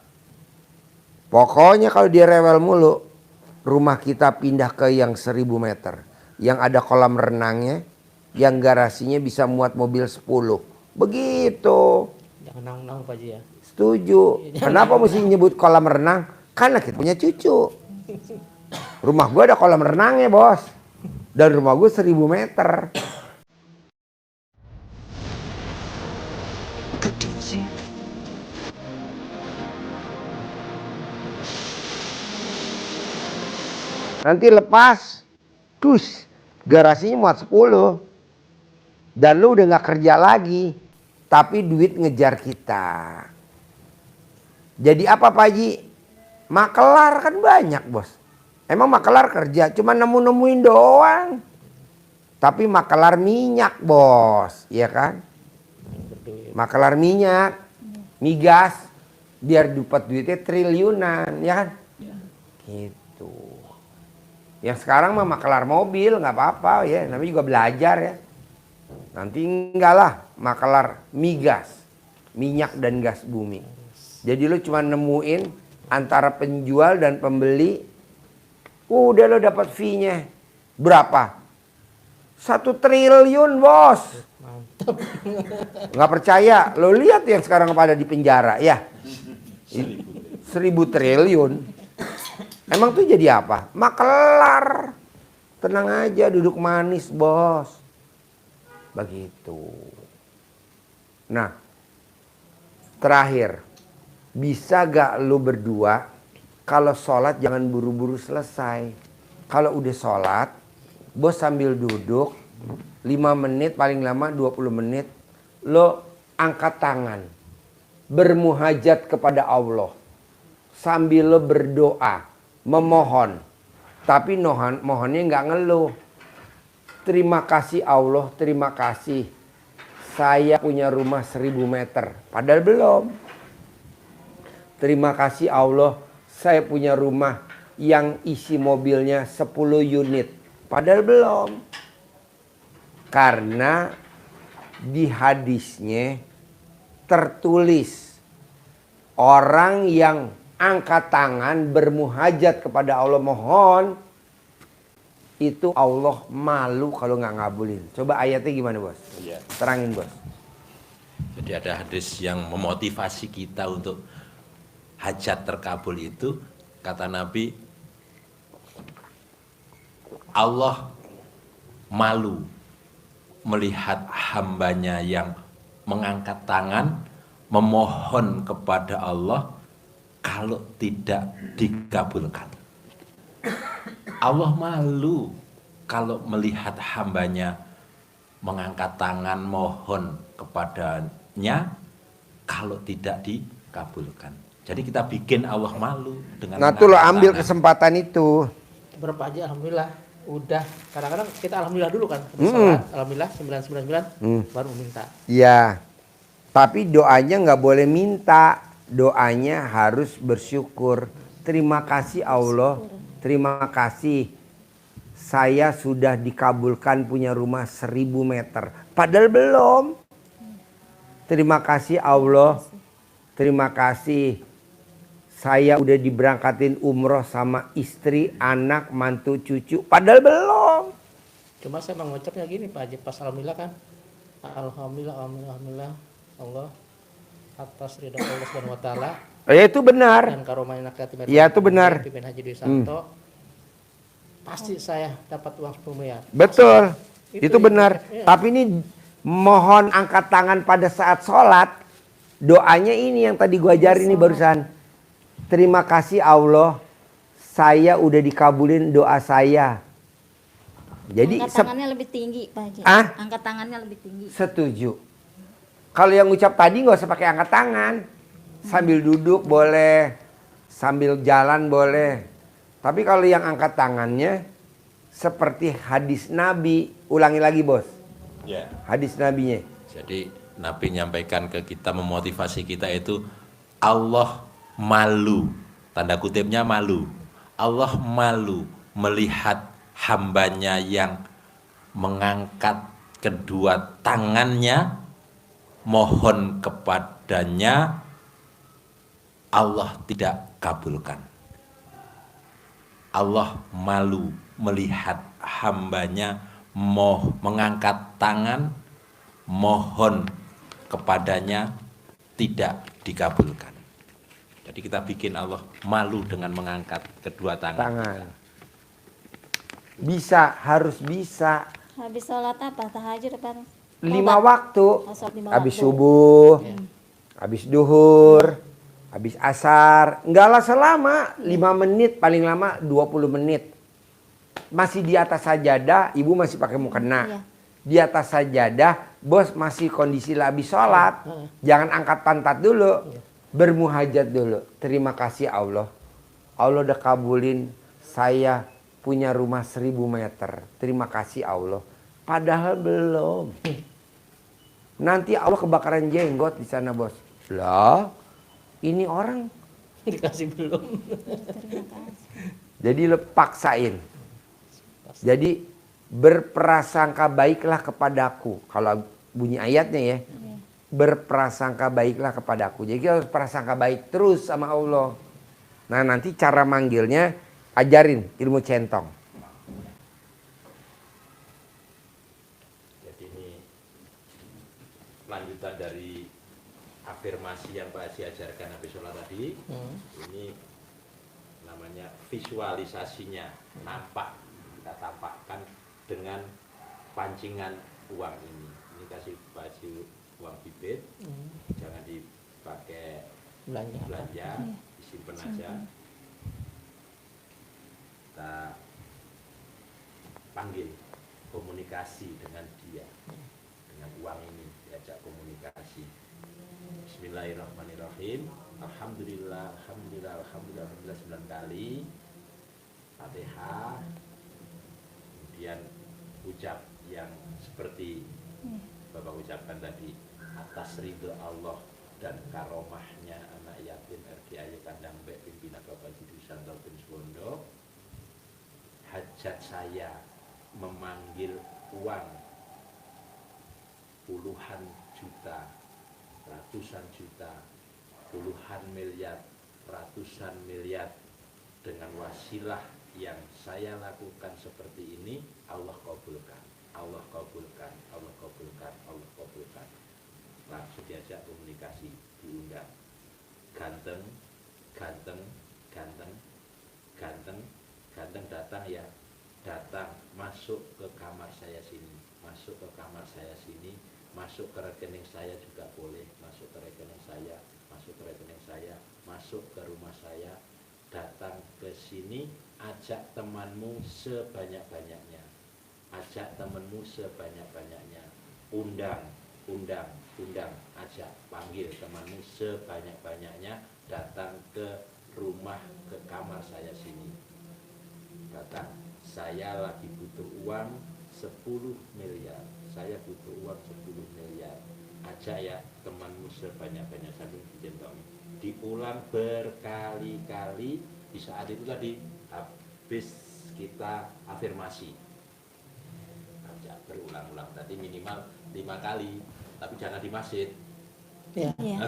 Pokoknya kalau dia rewel mulu, rumah kita pindah ke yang 1000 meter. Yang ada kolam renangnya, yang garasinya bisa muat mobil 10. Begitu. Jangan nang-nang Pak Haji ya. Setuju. Kenapa mesti nyebut kolam renang? Karena kita punya cucu. Rumah gue ada kolam renangnya, bos. Dan rumah gue 1000 meter. Nanti lepas, garasinya muat 10. Dan lu udah gak kerja lagi. Tapi duit ngejar kita. Jadi apa Pak Haji? Makelar kan banyak, bos. Emang makelar kerja cuma nemu-nemuin doang. Tapi makelar minyak, bos. Iya kan? Makelar minyak, migas, biar dapat duitnya triliunan, ya kan? Gitu. Yang sekarang mah makelar mobil nggak apa-apa ya, namanya juga belajar ya. Nanti enggak lah, makelar migas, minyak dan gas bumi. Jadi lo cuma nemuin antara penjual dan pembeli, udah lo dapat fee-nya berapa? 1 triliun, bos. Mantap. Nggak percaya, lo lihat yang sekarang pada di penjara ya. 1000 triliun. Emang tuh jadi apa? Makelar. Tenang aja, duduk manis, bos. Begitu. Nah, terakhir, bisa gak lu berdua kalau sholat jangan buru-buru selesai. Kalau udah sholat, bos sambil duduk 5 menit, paling lama 20 menit, lo angkat tangan, bermuhajat kepada Allah sambil lo berdoa, memohon. Tapi mohonnya nggak ngeluh. Terima kasih Allah, terima kasih. Saya punya rumah 1000 meter. Padahal belum. Terima kasih Allah, saya punya rumah yang isi mobilnya 10 unit. Padahal belum. Karena di hadisnya tertulis orang yang angkat tangan bermuhajat kepada Allah mohon, itu Allah malu kalau nggak ngabulin. Coba ayatnya gimana, bos? Iya. Terangin, bos. Jadi ada hadis yang memotivasi kita untuk hajat terkabul itu, kata Nabi, Allah malu melihat hambanya yang mengangkat tangan memohon kepada Allah kalau tidak dikabulkan. Allah malu kalau melihat hambanya mengangkat tangan mohon kepadanya kalau tidak dikabulkan. Jadi kita bikin Allah malu dengan Nah tuh lo mengangkat ambil tangan. kesempatan itu. Berapa aja alhamdulillah udah. Kadang-kadang kita alhamdulillah dulu kan. Sholat, alhamdulillah 999 baru minta. Ya, tapi doanya nggak boleh minta. Doanya harus bersyukur. Terima kasih Allah. Terima kasih. Saya sudah dikabulkan punya rumah 1000 meter. Padahal belum. Terima kasih Allah. Terima kasih. Saya udah diberangkatin umroh sama istri, anak, mantu, cucu. Padahal belum. Cuma saya mengucapnya gini Pak Haji, pas alhamdulillah kan. Alhamdulillah, alhamdulillah Allah atas ridha Allah Subhanahu wa taala. Ya itu benar. Dan karomahnya nakati Ya itu benar. Pimpin Haji Dwi Santo. Pasti saya dapat uang 10 miliar. Betul. Pasti. Itu benar. Ya. Tapi ini mohon angkat tangan pada saat sholat. Doanya ini yang tadi gua ajarin nih barusan. Terima kasih Allah, saya udah dikabulin doa saya. Jadi angkat tangannya lebih tinggi Pak Haji. Ah? Angkat tangannya lebih tinggi. setuju. Kalau yang ngucap tadi nggak usah pakai angkat tangan. Sambil duduk boleh, sambil jalan boleh. Tapi kalau yang angkat tangannya seperti hadis Nabi, ulangi lagi bos. Ya. Hadis Nabinya. Jadi Nabi menyampaikan ke kita, memotivasi kita itu Allah malu, tanda kutipnya malu. Allah malu melihat hambanya yang mengangkat kedua tangannya mohon kepadanya, Allah tidak kabulkan. Allah malu melihat hambanya mengangkat tangan mohon kepadanya tidak dikabulkan. Jadi kita bikin Allah malu dengan mengangkat kedua tangan. Bisa, harus bisa. Habis sholat apa? Tahajud apa? 5 waktu. Sholat 5 Habis waktu. subuh, habis duhur, habis asar. Enggak lah selama 5 menit, paling lama 20 menit. Masih di atas sajadah, ibu masih pakai mukena. Iya. Di atas sajadah, bos masih kondisi habis sholat. Jangan angkat pantat dulu. Bermuhajat dulu. Terima kasih Allah. Allah udah kabulin saya punya rumah 1000 meter. Terima kasih Allah. Padahal belum. Nanti Allah kebakaran jenggot di sana, bos. Lah, ini orang. Dikasih belum. Jadi lo paksain. Jadi berprasangka baiklah kepadaku. Kalau bunyi ayatnya ya. Berprasangka baiklah kepadaku. Jadi kita harus prasangka baik terus sama Allah. Nah nanti cara manggilnya ajarin ilmu centong. Jadi ini lanjutan dari afirmasi yang Pak Haji ajarkan habis sholat tadi. Ini namanya visualisasinya, nampak, kita tampakkan dengan pancingan uang ini. Ini kasih Pak Haji uang bibit, jangan dipakai belanja, disimpan aja. Kita panggil komunikasi dengan dia, dengan uang ini diajak komunikasi. Bismillahirrahmanirrahim. Alhamdulillah, alhamdulillah, alhamdulillah, alhamdulillah 9 kali. Fatihah. Kemudian ucap yang seperti Bapak ucapkan tadi, atas ridho Allah dan karomahnya anak yatim RGAY Kandang Bek pimpinan Bapak Haji Dusanto bin Suwondo, hajat saya memanggil uang puluhan juta, ratusan juta, puluhan miliar, ratusan miliar dengan wasilah yang saya lakukan seperti ini, Allah kabulkan, Allah kabulkan, Allah kabulkan, Allah kabulkan. Langsung diajak komunikasi, diundang. Ganteng, ganteng, ganteng, ganteng, ganteng datang ya, datang, masuk ke kamar saya sini, masuk ke kamar saya sini, masuk ke rekening saya juga boleh, masuk ke rekening saya, masuk ke rekening saya, masuk ke rumah saya, datang ke sini, ajak temanmu sebanyak-banyaknya, ajak temanmu sebanyak-banyaknya, undang, undang, undang, ajak, panggil temanmu sebanyak-banyaknya, datang ke rumah, ke kamar saya sini, datang, saya lagi butuh uang 10 miliar, saya butuh uang 10 miliar, ajak ya temanmu sebanyak-banyak, sambil dicentongi, diulang berkali-kali. Di saat itu tadi habis kita afirmasi, ajak berulang-ulang, tadi minimal 5 kali, tapi jangan di masjid. Iya. Iya.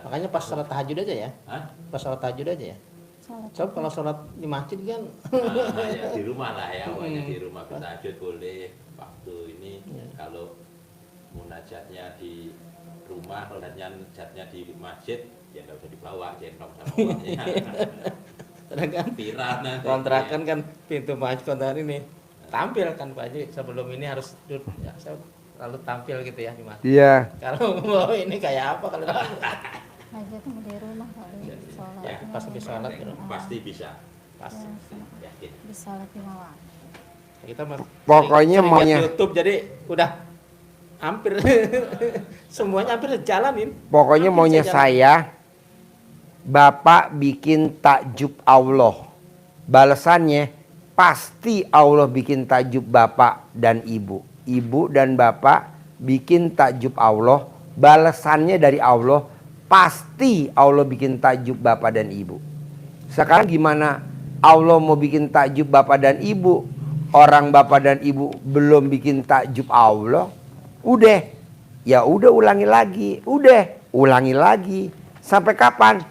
Makanya pas sholat tahajud aja ya. Hah? Pas sholat tahajud aja ya. Sholat. Coba kalau sholat di masjid kan Ya di rumah lah ya, pokoknya di rumah bertahajud boleh. Waktu ini kalau munajatnya di rumah, kalau munajatnya di masjid, ya nggak usah dibawa, centong sama uangnya. Karena kan Viral nanti. kontrakan kan pintu masjid kontrakan ini tampil kan Pak Haji, sebelum ini harus ya, saya lalu tampil gitu ya di masjid. Iya. Kalau mau ini kayak apa kalau Hajat di rumah kali. Sholat. Ya, pas habis sholat di rumah. Pasti bisa. Pas Yakin. Habis sholat 5 waktu. kita Pokoknya sering maunya- lihat YouTube jadi udah hampir semuanya hampir jalanin. Pokoknya Hampir maunya jalan. saya, Bapak bikin takjub Allah. Balasannya pasti Allah bikin takjub Bapak dan Ibu. Ibu dan Bapak bikin takjub Allah. Balasannya dari Allah, pasti Allah bikin takjub Bapak dan Ibu. Sekarang gimana Allah mau bikin takjub Bapak dan Ibu? Orang Bapak dan Ibu belum bikin takjub Allah. Udah, ya udah ulangi lagi. Udah, ulangi lagi. Sampai kapan?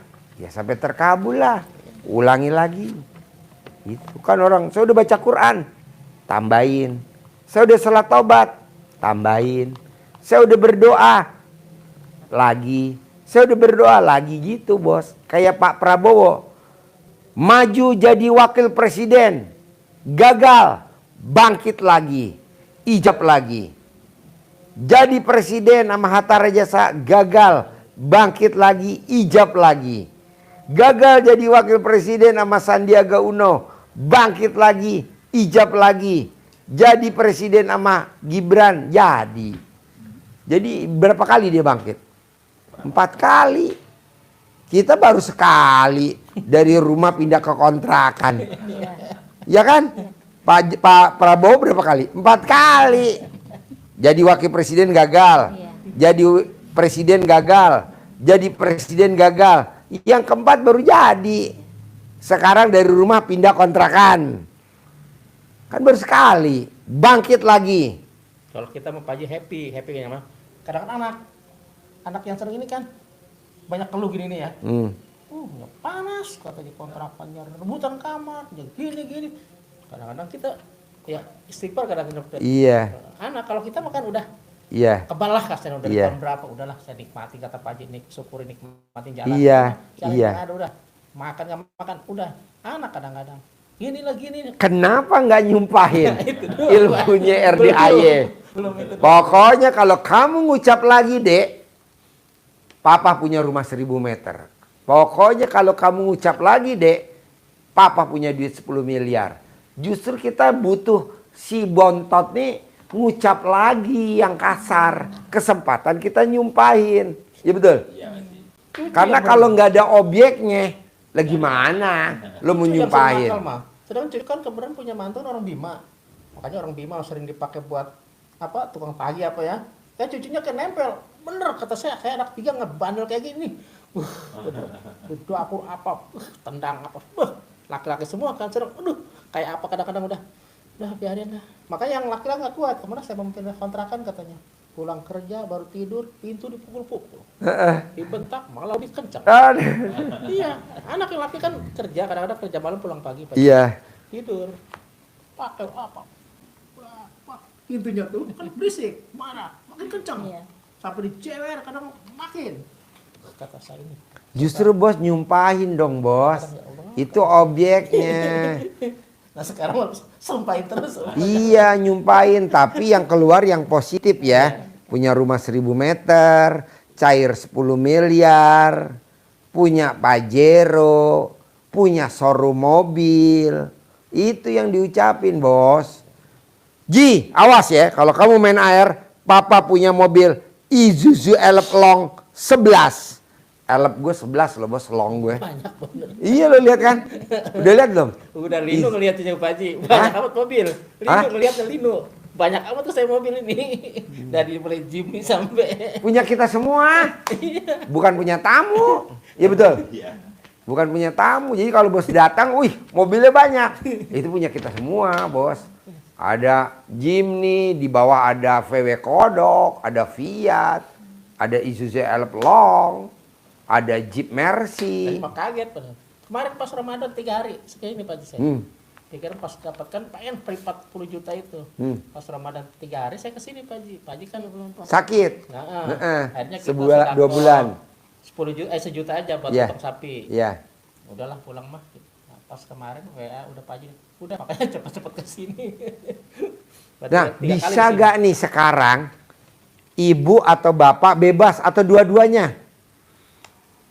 Ya sampai terkabul lah. Ulangi lagi. Itu kan orang, saya udah baca Quran, tambahin. Saya udah salat taubat, tambahin. Saya udah berdoa lagi. Saya udah berdoa lagi gitu, Bos. Kayak Pak Prabowo. Maju jadi wakil presiden. Gagal, bangkit lagi. Ijab lagi. Jadi presiden sama Hatta Rajasa, gagal, bangkit lagi, ijab lagi. Gagal jadi wakil presiden sama Sandiaga Uno, bangkit lagi, ijab lagi. Jadi presiden sama Gibran, jadi. Jadi berapa kali dia bangkit? 4 kali. Kita baru sekali dari rumah pindah ke kontrakan. Ya kan? Pak Prabowo berapa kali? 4 kali. Jadi wakil presiden gagal. Jadi presiden gagal. Jadi presiden gagal. Yang keempat baru jadi. Sekarang dari rumah pindah kontrakan. Kan baru sekali. Bangkit lagi. Kalau kita mau Pak Haji happy kayaknya mah. Kadang-kadang anak yang sering ini kan banyak keluh gini nih ya. Panas katanya kontrakannya, rebutan kamar, gini. Kadang-kadang kita ya istighfar kadang-kadang. Iya. Anak kalau kita makan udah Iya. kebal lah kasih udah Iya. tahun berapa udahlah saya nikmati kata Pak Haji, syukuri nikmatin jalan. Iya. Jalan Iya. ada udah makan nggak makan udah. Anak kadang-kadang gini. Kenapa nggak nyumpahin Itu dulu, ilmunya Pak. RDAY? Belum itu. Pokoknya kalau kamu ngucap lagi, Dek, Papa punya rumah 1000 meter. Pokoknya kalau kamu ngucap lagi, Dek, Papa punya duit 10 miliar. Justru kita butuh si bontot nih ngucap lagi yang kasar. Kesempatan kita nyumpahin. Ya betul? Karena kalau nggak ada objeknya, lah gimana lo mau nyumpahin? Sedangkan cucu kan kebetulan punya mantu orang Bima. Makanya orang Bima sering dipakai buat apa tukang pagi apa ya. Kayak cucunya kayak nempel. Bener kata saya kayak anak 3 ngebandel kayak gini. Bener. Itu aku apa? Tendang apa? Laki-laki semua kan sering. Aduh, kayak apa kadang-kadang udah biarin lah. Makanya yang laki-laki nggak kuat. Kemana saya mau pindah kontrakan katanya. Pulang kerja baru tidur, pintu dipukul-pukul. Dibentak, malah lebih kencang. Iya, anak yang laki kan kerja, kadang-kadang kerja malam pulang pagi. Iya. Tidur. Pakai apa? Pintunya tuh kan berisik, marah, makin kencang. Sampai dicewer kadang makin. Kata saya ini. Justru bos nyumpahin dong, Bos. Itu objeknya. Nah sekarang harus sumpahin terus. Iya nyumpahin, tapi yang keluar yang positif ya. Punya rumah 1000 meter, cair 10 miliar, punya Pajero, punya showroom mobil. Itu yang diucapin, Bos. Ji, awas ya, kalau kamu main air, Papa punya mobil Isuzu Elf Long 11. Elf gue 11 loh, Bos, long gue. Banyak bener. Iya lo lihat kan? Udah lihat belum? Udah Lino ngeliatinnya Pak Haji. Banyak amat mobil. Lino ngeliatnya Lino. Banyak amat tuh saya mobil ini. Dari mulai Jimny sampai. Punya kita semua. Bukan punya tamu. Iya betul? Bukan punya tamu. Jadi kalau bos datang, wih mobilnya banyak. Itu punya kita semua, Bos. Ada Jimny, di bawah ada VW Kodok, ada Fiat, ada Isuzu Elf Long, ada Jeep Mercy. Saya mah kaget bener. Kemarin pas Ramadan 3 hari, sekali ini Pak Haji saya. Pikir pas dapatkan pengen 40 juta itu. Pas Ramadan 3 hari saya kesini Pak Haji. Pak Haji kan belum Sakit. Akhirnya kita Sebulan, 2 bulan. 10 juta, 1 juta aja buat Iya. potong sapi. Iya. Udahlah pulang mah. Nah, pas kemarin WA udah Pak Haji. Udah makanya cepat-cepat kesini. Nah bisa gak nih sekarang ibu atau bapak bebas atau dua-duanya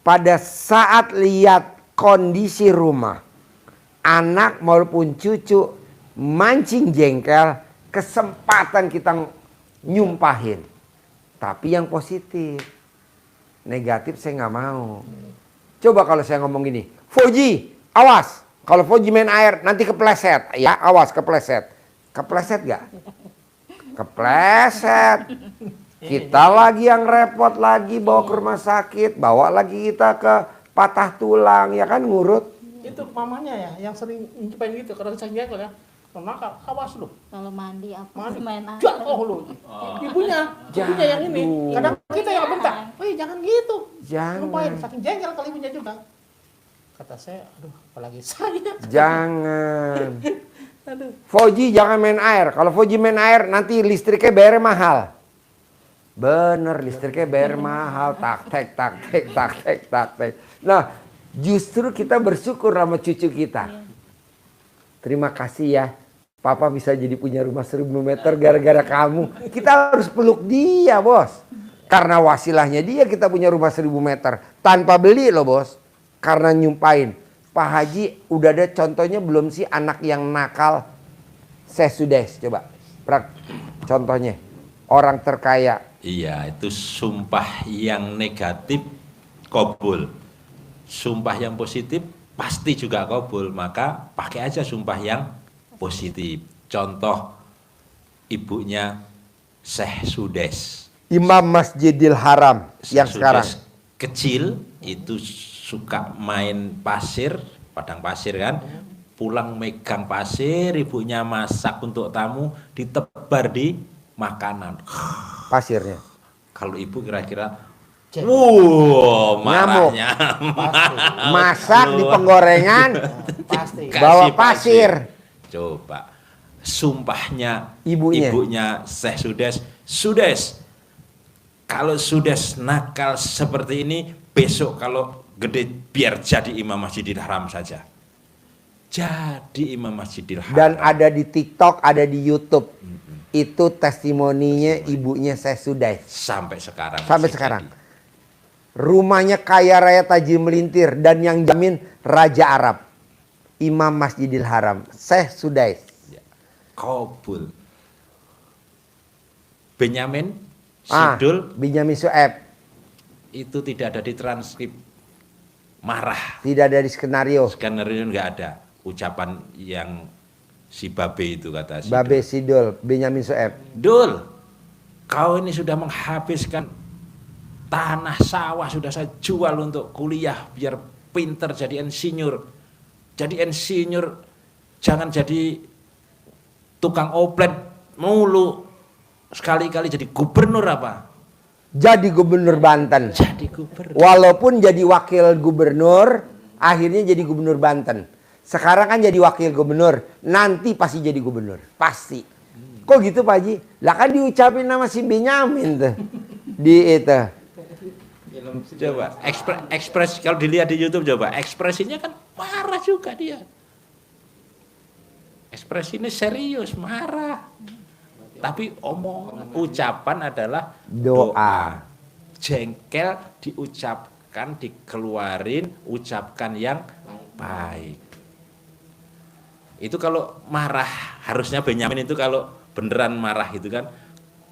pada saat lihat kondisi rumah anak maupun cucu mancing jengkel, kesempatan kita nyumpahin. Tapi yang positif. Negatif saya nggak mau. Coba kalau saya ngomong gini, Foji, awas. Kalau Foji main air nanti kepleset. Ya awas kepleset. Kepleset gak? Kepleset. Kita lagi yang repot lagi bawa ke rumah sakit. Bawa lagi kita ke patah tulang. Ya kan ngurut. Itu mamanya ya yang sering nyumpahin gitu. Kalau saya jengkel ya. Nakal, awas lu. Kalau mandi apa Mandi. main air. Jatuh lu. Ibunya yang ini. Kadang kita yang bentak. Wih jangan gitu. Jangan. Lupain, saking jengkel kali ibunya juga. Kata saya, aduh apalagi saya. Jangan. Aduh. Fauji jangan main air. Kalau Fauji main air nanti listriknya bayar mahal. Bener, listriknya bayar mahal. Tak tek, tak tek, tak tek, tak tek. Nah, justru kita bersyukur sama cucu kita. Terima kasih ya. Papa bisa jadi punya rumah 1000 meter gara-gara kamu. Kita harus peluk dia, bos. Karena wasilahnya dia kita punya rumah 1000 meter. Tanpa beli loh, bos. Karena nyumpain. Pak Haji, udah ada contohnya belum sih anak yang nakal? Saya sudah, coba. Contohnya, orang terkaya. Iya, itu sumpah yang negatif kabul. Sumpah yang positif pasti juga kabul. Maka pakai aja sumpah yang positif. Contoh ibunya Syekh Sudes. Imam Masjidil Haram yang Sudes sekarang. Kecil itu suka main pasir, padang pasir kan. Pulang megang pasir, ibunya masak untuk tamu, ditebar di makanan. Pasirnya. Kalau ibu kira-kira, wow, marahnya. Masak di penggorengan, Pasti. bawa pasir. Coba, sumpahnya Ibunya. Syekh Sudes, Sudes, kalau Sudes nakal seperti ini, besok kalau gede biar jadi Imam Masjidil Haram saja. Jadi Imam Masjidil Haram. Dan ada di TikTok, ada di YouTube. Itu testimoninya ibunya Syekh Sudes. Sampai sekarang. Sampai masih sekarang. jadi. Rumahnya kaya raya tajir melintir. Dan yang jamin Raja Arab. Imam Masjidil Haram. Syekh Sudes. Kabul. Benyamin Sidul Benyamin Sueb. itu tidak ada di transkrip. Marah. Tidak ada di skenario. Skenario nggak ada. Ucapan yang si Babe itu kata Sidul. Babe Sidul. Benyamin Sueb. Dul, kau ini sudah menghabiskan tanah sawah, sudah saya jual untuk kuliah biar pinter jadi insinyur. Jadi insinyur, jangan jadi tukang oplet mulu. Sekali-kali jadi gubernur apa? Jadi gubernur Banten. Jadi gubernur. Walaupun jadi wakil gubernur, akhirnya jadi gubernur Banten. Sekarang kan jadi wakil gubernur, nanti pasti jadi gubernur. Pasti. Kok gitu Pak Haji? Lah kan diucapin nama si Benyamin tuh. Di itu. Coba, ekspres kalau dilihat di YouTube coba, ekspresinya kan marah juga dia. Ekspresinya serius, marah. Tapi ucapan adalah Doa. Jengkel diucapkan, dikeluarin, ucapkan yang baik. Itu kalau marah, harusnya Benyamin itu kalau beneran marah itu kan,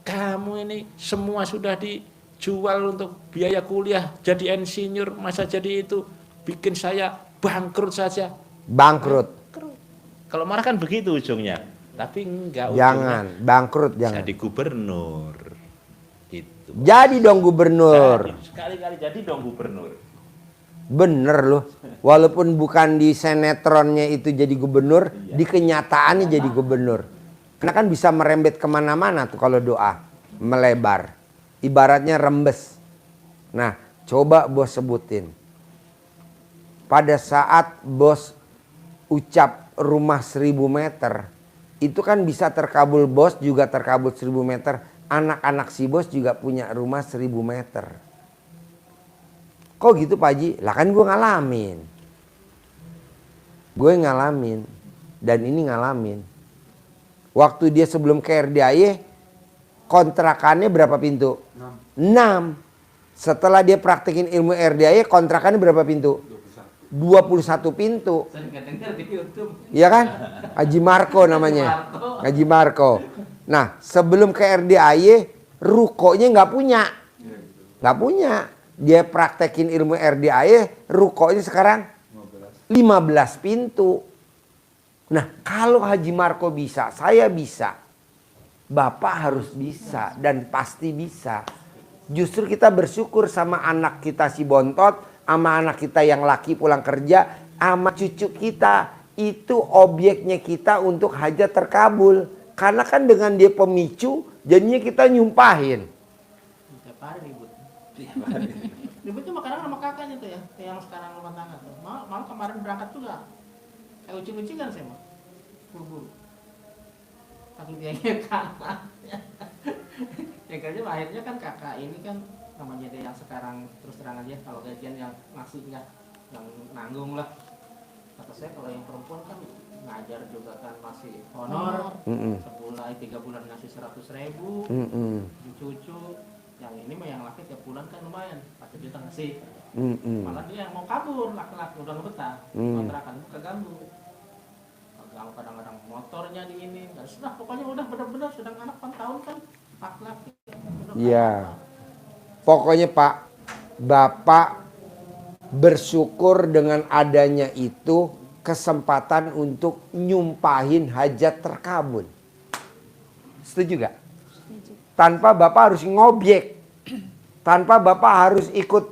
kamu ini semua sudah dijual untuk biaya kuliah, jadi insinyur, masa jadi itu, bikin saya bangkrut saja. Bangkrut. Kalau marah kan begitu ujungnya. Tapi enggak, Jangan, bangkrut jangan. jadi gubernur. Itu. Jadi dong gubernur. Sekali-kali jadi dong gubernur. Bener loh. Walaupun bukan di sinetronnya itu jadi gubernur, di kenyataannya jadi gubernur. Karena kan bisa merembet kemana-mana tuh kalau doa. Melebar. Ibaratnya rembes. Nah, coba bos sebutin. Pada saat bos ucap rumah 1000 meter, itu kan bisa terkabul bos, juga terkabul 1000 meter. Anak-anak si bos juga punya rumah 1000 meter. Kok gitu Pak Haji? Lah kan gue ngalamin. Gue ngalamin. Dan ini ngalamin. Waktu dia sebelum ke RDAY, kontrakannya berapa pintu? 6. Setelah dia praktekin ilmu RDAY, kontrakannya berapa pintu? 21 pintu. Iya kan? Haji Marco namanya. Haji Marco. Nah, sebelum ke RDAY, rukonya nggak punya. Nggak punya. Dia praktekin ilmu RDAY, rukonya sekarang 15 pintu. Nah, kalau Haji Marco bisa, saya bisa. Bapak harus bisa dan pasti bisa. Justru kita bersyukur sama anak kita si Bontot, sama anak kita yang laki pulang kerja, sama cucu kita. Itu objeknya kita untuk hajat terkabul. Karena kan dengan dia pemicu, jadinya kita nyumpahin. Ributnya makanan sama kakaknya tuh ya, yang sekarang rumah tangga tuh. Malah kemarin berangkat juga. Kayak ucing-ucingan saya mah. Buru-buru. Tapi dia kakak. Yang kerja akhirnya kan kakak ini kan namanya dia yang sekarang terus terang aja kalau gajian yang ngasih nggak, yang nanggung lah. Kata saya kalau yang perempuan kan ngajar juga kan masih honor. Sebulan 3 bulan ngasih 100.000. Cucu. Yang ini mah yang laki tiap bulan kan lumayan 4 juta ngasih. Malah dia yang mau kabur laki-laki udah nggak betah. Kontrakan itu keganggu. Keganggu kadang-kadang motornya di ini. Sudah pokoknya udah benar-benar sedang anak 4 tahun kan laki-laki. Iya. Pokoknya Pak, Bapak bersyukur dengan adanya itu kesempatan untuk nyumpahin hajat terkabul. Setuju gak? Setuju. Tanpa Bapak harus ngobjek. Tanpa Bapak harus ikut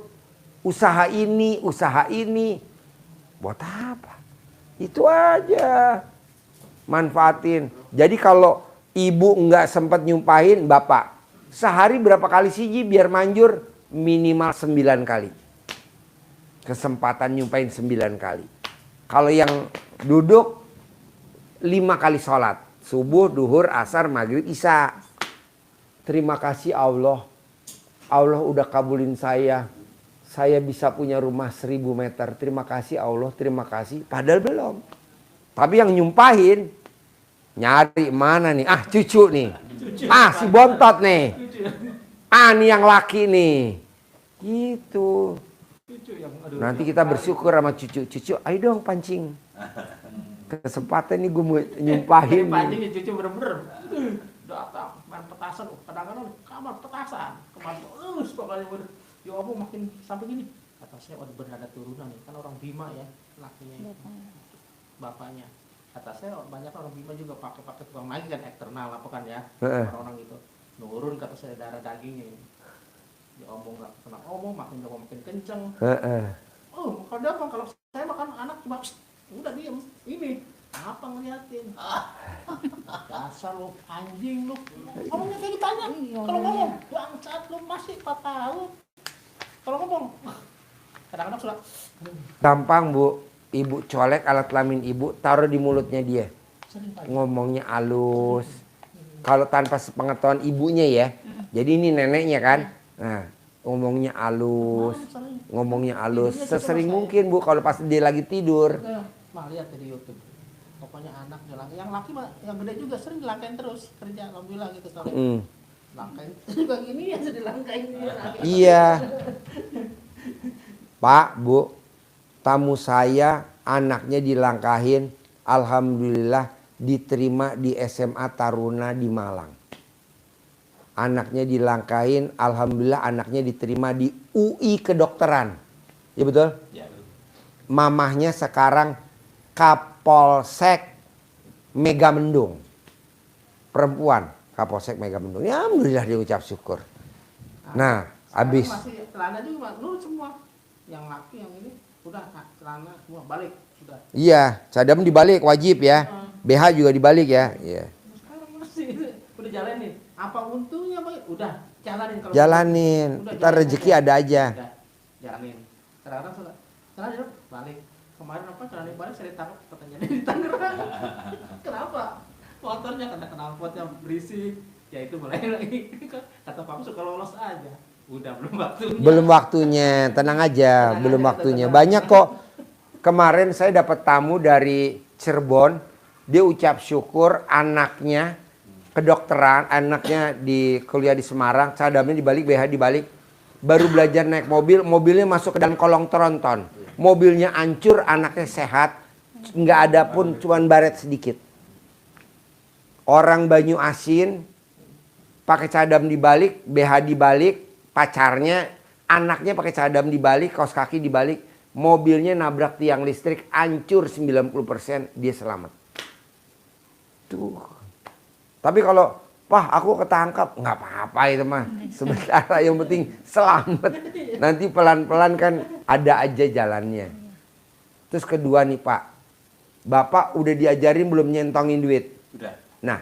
usaha ini. Buat apa? Itu aja. Manfaatin. Jadi kalau ibu nggak sempat nyumpahin Bapak, sehari berapa kali siji biar manjur? Minimal 9 kali. Kesempatan nyumpahin 9 kali. Kalau yang duduk 5 kali sholat. Subuh, duhur, asar, maghrib, isya. Terima kasih Allah. Allah udah kabulin saya. Saya bisa punya rumah 1000 meter. Terima kasih Allah, terima kasih. Padahal belum. Tapi yang nyumpahin, nyari mana nih? Ah cucu nih. Ah si bontot nih. Ah nih yang laki nih. Gitu. Nanti kita bersyukur sama cucu. Cucu ayo dong pancing. Kesempatan nih gue mau nyumpahin. Pancing ya cucu bener-bener. Datang main petasan. Kadang-kadang kamar petasan. Kemarin terus pokoknya bener. Ya Allah makin sampai gini. Kata saya waduh bener ada turunan nih. Kan orang Bima ya lakinya. Bapaknya. Kata saya banyak orang Bima juga pakai tukang nagih kan eksternal apa kan ya. Orang-orang gitu. Nurun kata saya darah dagingnya. Ya omong nggak kena omong makin lama makin kenceng. Oh kalau saya makan anak cuma udah diem ini apa ngeliatin. Dasar lu anjing lu. Ngomongnya kayak ditanya. Kalau ngomong bangsat lu masih 4 tahun. Kalau ngomong kadang-kadang sudah Gampang Bu. Ibu colek alat kelamin ibu taruh di mulutnya dia. Ngomongnya halus. Kalau tanpa sepengetahuan ibunya ya. Jadi ini neneknya kan. Nah, ngomongnya halus. Ngomongnya halus. Sesering mungkin Bu kalau pas dia lagi tidur. mah lihat di YouTube. Pokoknya anak dilangkain. Yang laki mah yang gede juga sering dilangkain terus kerja alhamdulillah gitu sore. Langkain juga gini ya dilangkain dia. Iya. Pak, Bu, tamu saya anaknya dilangkahin, alhamdulillah diterima di SMA Taruna di Malang. Anaknya dilangkahin, alhamdulillah anaknya diterima di UI Kedokteran. Ya betul? Ya. Mamahnya sekarang Kapolsek Megamendung. Perempuan Kapolsek Megamendung. Ya alhamdulillah dia ucap syukur. Nah, habis. Masih celana juga nurut semua. Yang laki yang ini udah celana semua balik sudah. Iya, cadam dibalik wajib ya. BH juga dibalik ya. Iya. Sekarang masih udah jalanin. Apa untungnya Pak? Udah jalanin kalau Jalanin. udah, Kita rezeki ada aja. Udah jalanin. Sekarang sudah celana balik. Kemarin apa celana balik saya ditangkap katanya di Tangerang. Kenapa? Motornya kena knalpotnya berisik. Ya itu mulai lagi. Kata Pak suka lolos aja. Udah belum waktunya. Belum waktunya, tenang aja, belum waktunya. Banyak kok. Kemarin saya dapat tamu dari Cirebon, dia ucap syukur anaknya kedokteran, anaknya di kuliah di Semarang, cadamnya dibalik, BH dibalik. Baru belajar naik mobil, mobilnya masuk ke dalam kolong tronton. Mobilnya hancur, anaknya sehat, nggak ada pun, cuman baret sedikit. Orang Banyu Asin pakai cadam dibalik, BH dibalik, pacarnya, anaknya pakai cadam dibalik, kaos kaki dibalik, mobilnya nabrak tiang listrik, hancur 90%, dia selamat. Tuh. Tapi kalau, wah aku ketangkap, nggak apa-apa itu mah. Sementara yang penting selamat. Nanti pelan-pelan kan ada aja jalannya. Terus kedua nih Pak, Bapak udah diajarin belum nyentongin duit? Udah. Nah,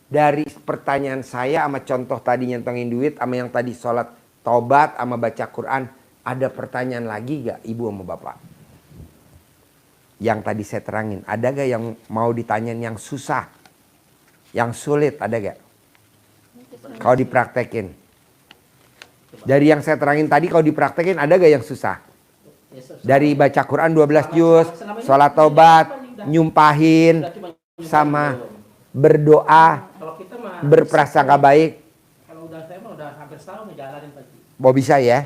dari pertanyaan saya sama contoh tadi nyentongin duit, sama yang tadi sholat taubat, sama baca Quran, Ada pertanyaan lagi gak Ibu sama Bapak? Yang tadi saya terangin. Ada gak yang mau ditanyain yang susah? Yang sulit ada gak? Kalau dipraktekin. Dari yang saya terangin tadi kalau dipraktekin ada gak yang susah? Dari baca Quran 12 juz, sholat taubat, nyumpahin, sama berdoa, berprasangka baik. Kalau udah saya mah udah hampir setahun ngejalanin Pak Haji. Mau bisa ya?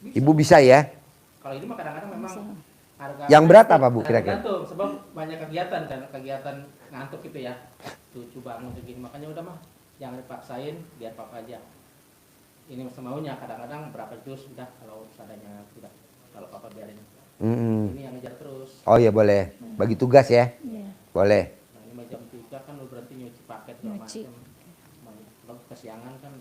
Ibu bisa ya? Kalau ini mah kadang-kadang memang harga Yang berat apa Bu kira-kira? tergantung sebab banyak kegiatan kan, kegiatan ngantuk gitu ya. Tuh coba bangun segini, makanya udah mah jangan dipaksain, biar Papa aja. Ini semaunya, kadang-kadang berapa jus udah kalau seadanya udah, kalau Papa biarin. Ini yang ngejar terus. Oh iya boleh. Bagi tugas ya? Iya. Boleh. Nah, ini jam 3 kan lu berarti nyuci paket segala Nyuci. macam. Kalau kesiangan kan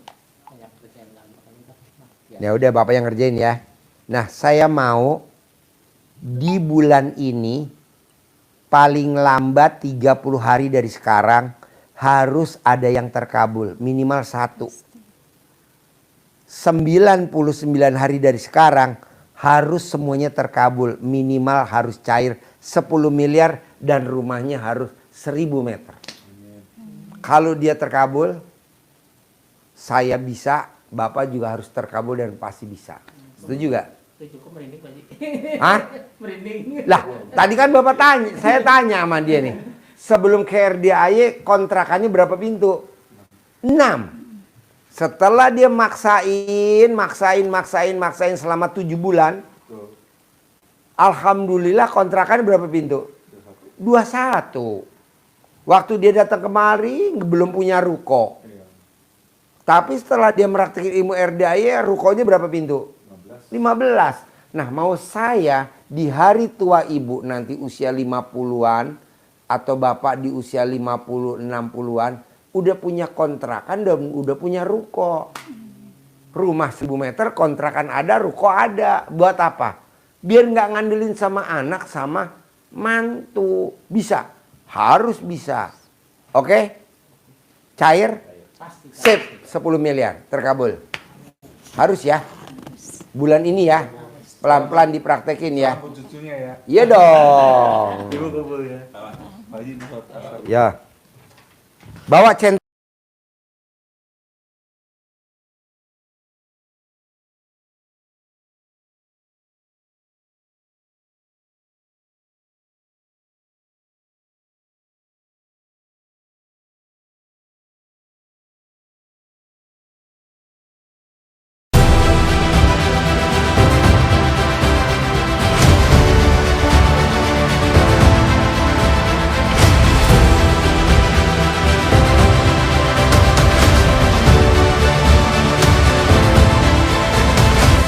banyak kerjaan lagi makanya udah. Nah, Ya udah Bapak yang ngerjain ya. Nah saya mau di bulan ini paling lambat 30 hari dari sekarang harus ada yang terkabul. Minimal 1. 99 hari dari sekarang harus semuanya terkabul. Minimal harus cair 10 miliar dan rumahnya harus 1000 meter. Kalau dia terkabul, saya bisa, Bapak juga harus terkabul dan pasti bisa. Setuju gak? itu cukup merinding Pak Haji. Hah? Merinding. Lah, tadi kan Bapak tanya, saya tanya sama dia nih. Sebelum ke RDAY kontrakannya berapa pintu? 6. Setelah dia maksain selama 7 bulan. Alhamdulillah kontrakan berapa pintu? 21. Waktu dia datang kemari belum punya ruko. Tapi setelah dia meraktekin ilmu RDAY, rukonya berapa pintu? 15. Nah mau saya di hari tua ibu nanti usia 50-an atau bapak di usia 50, 60-an udah punya kontrakan dan udah punya ruko. Rumah 1000 meter, kontrakan ada, ruko ada. Buat apa? Biar nggak ngandelin sama anak sama mantu. Bisa. Harus bisa. Oke? Cair? Sip 10 miliar terkabul. Harus ya. Bulan ini ya. Pelan-pelan dipraktekin ya. Cucunya ya. Iya dong. Ibu kabul ya. Ya. Bawa centang.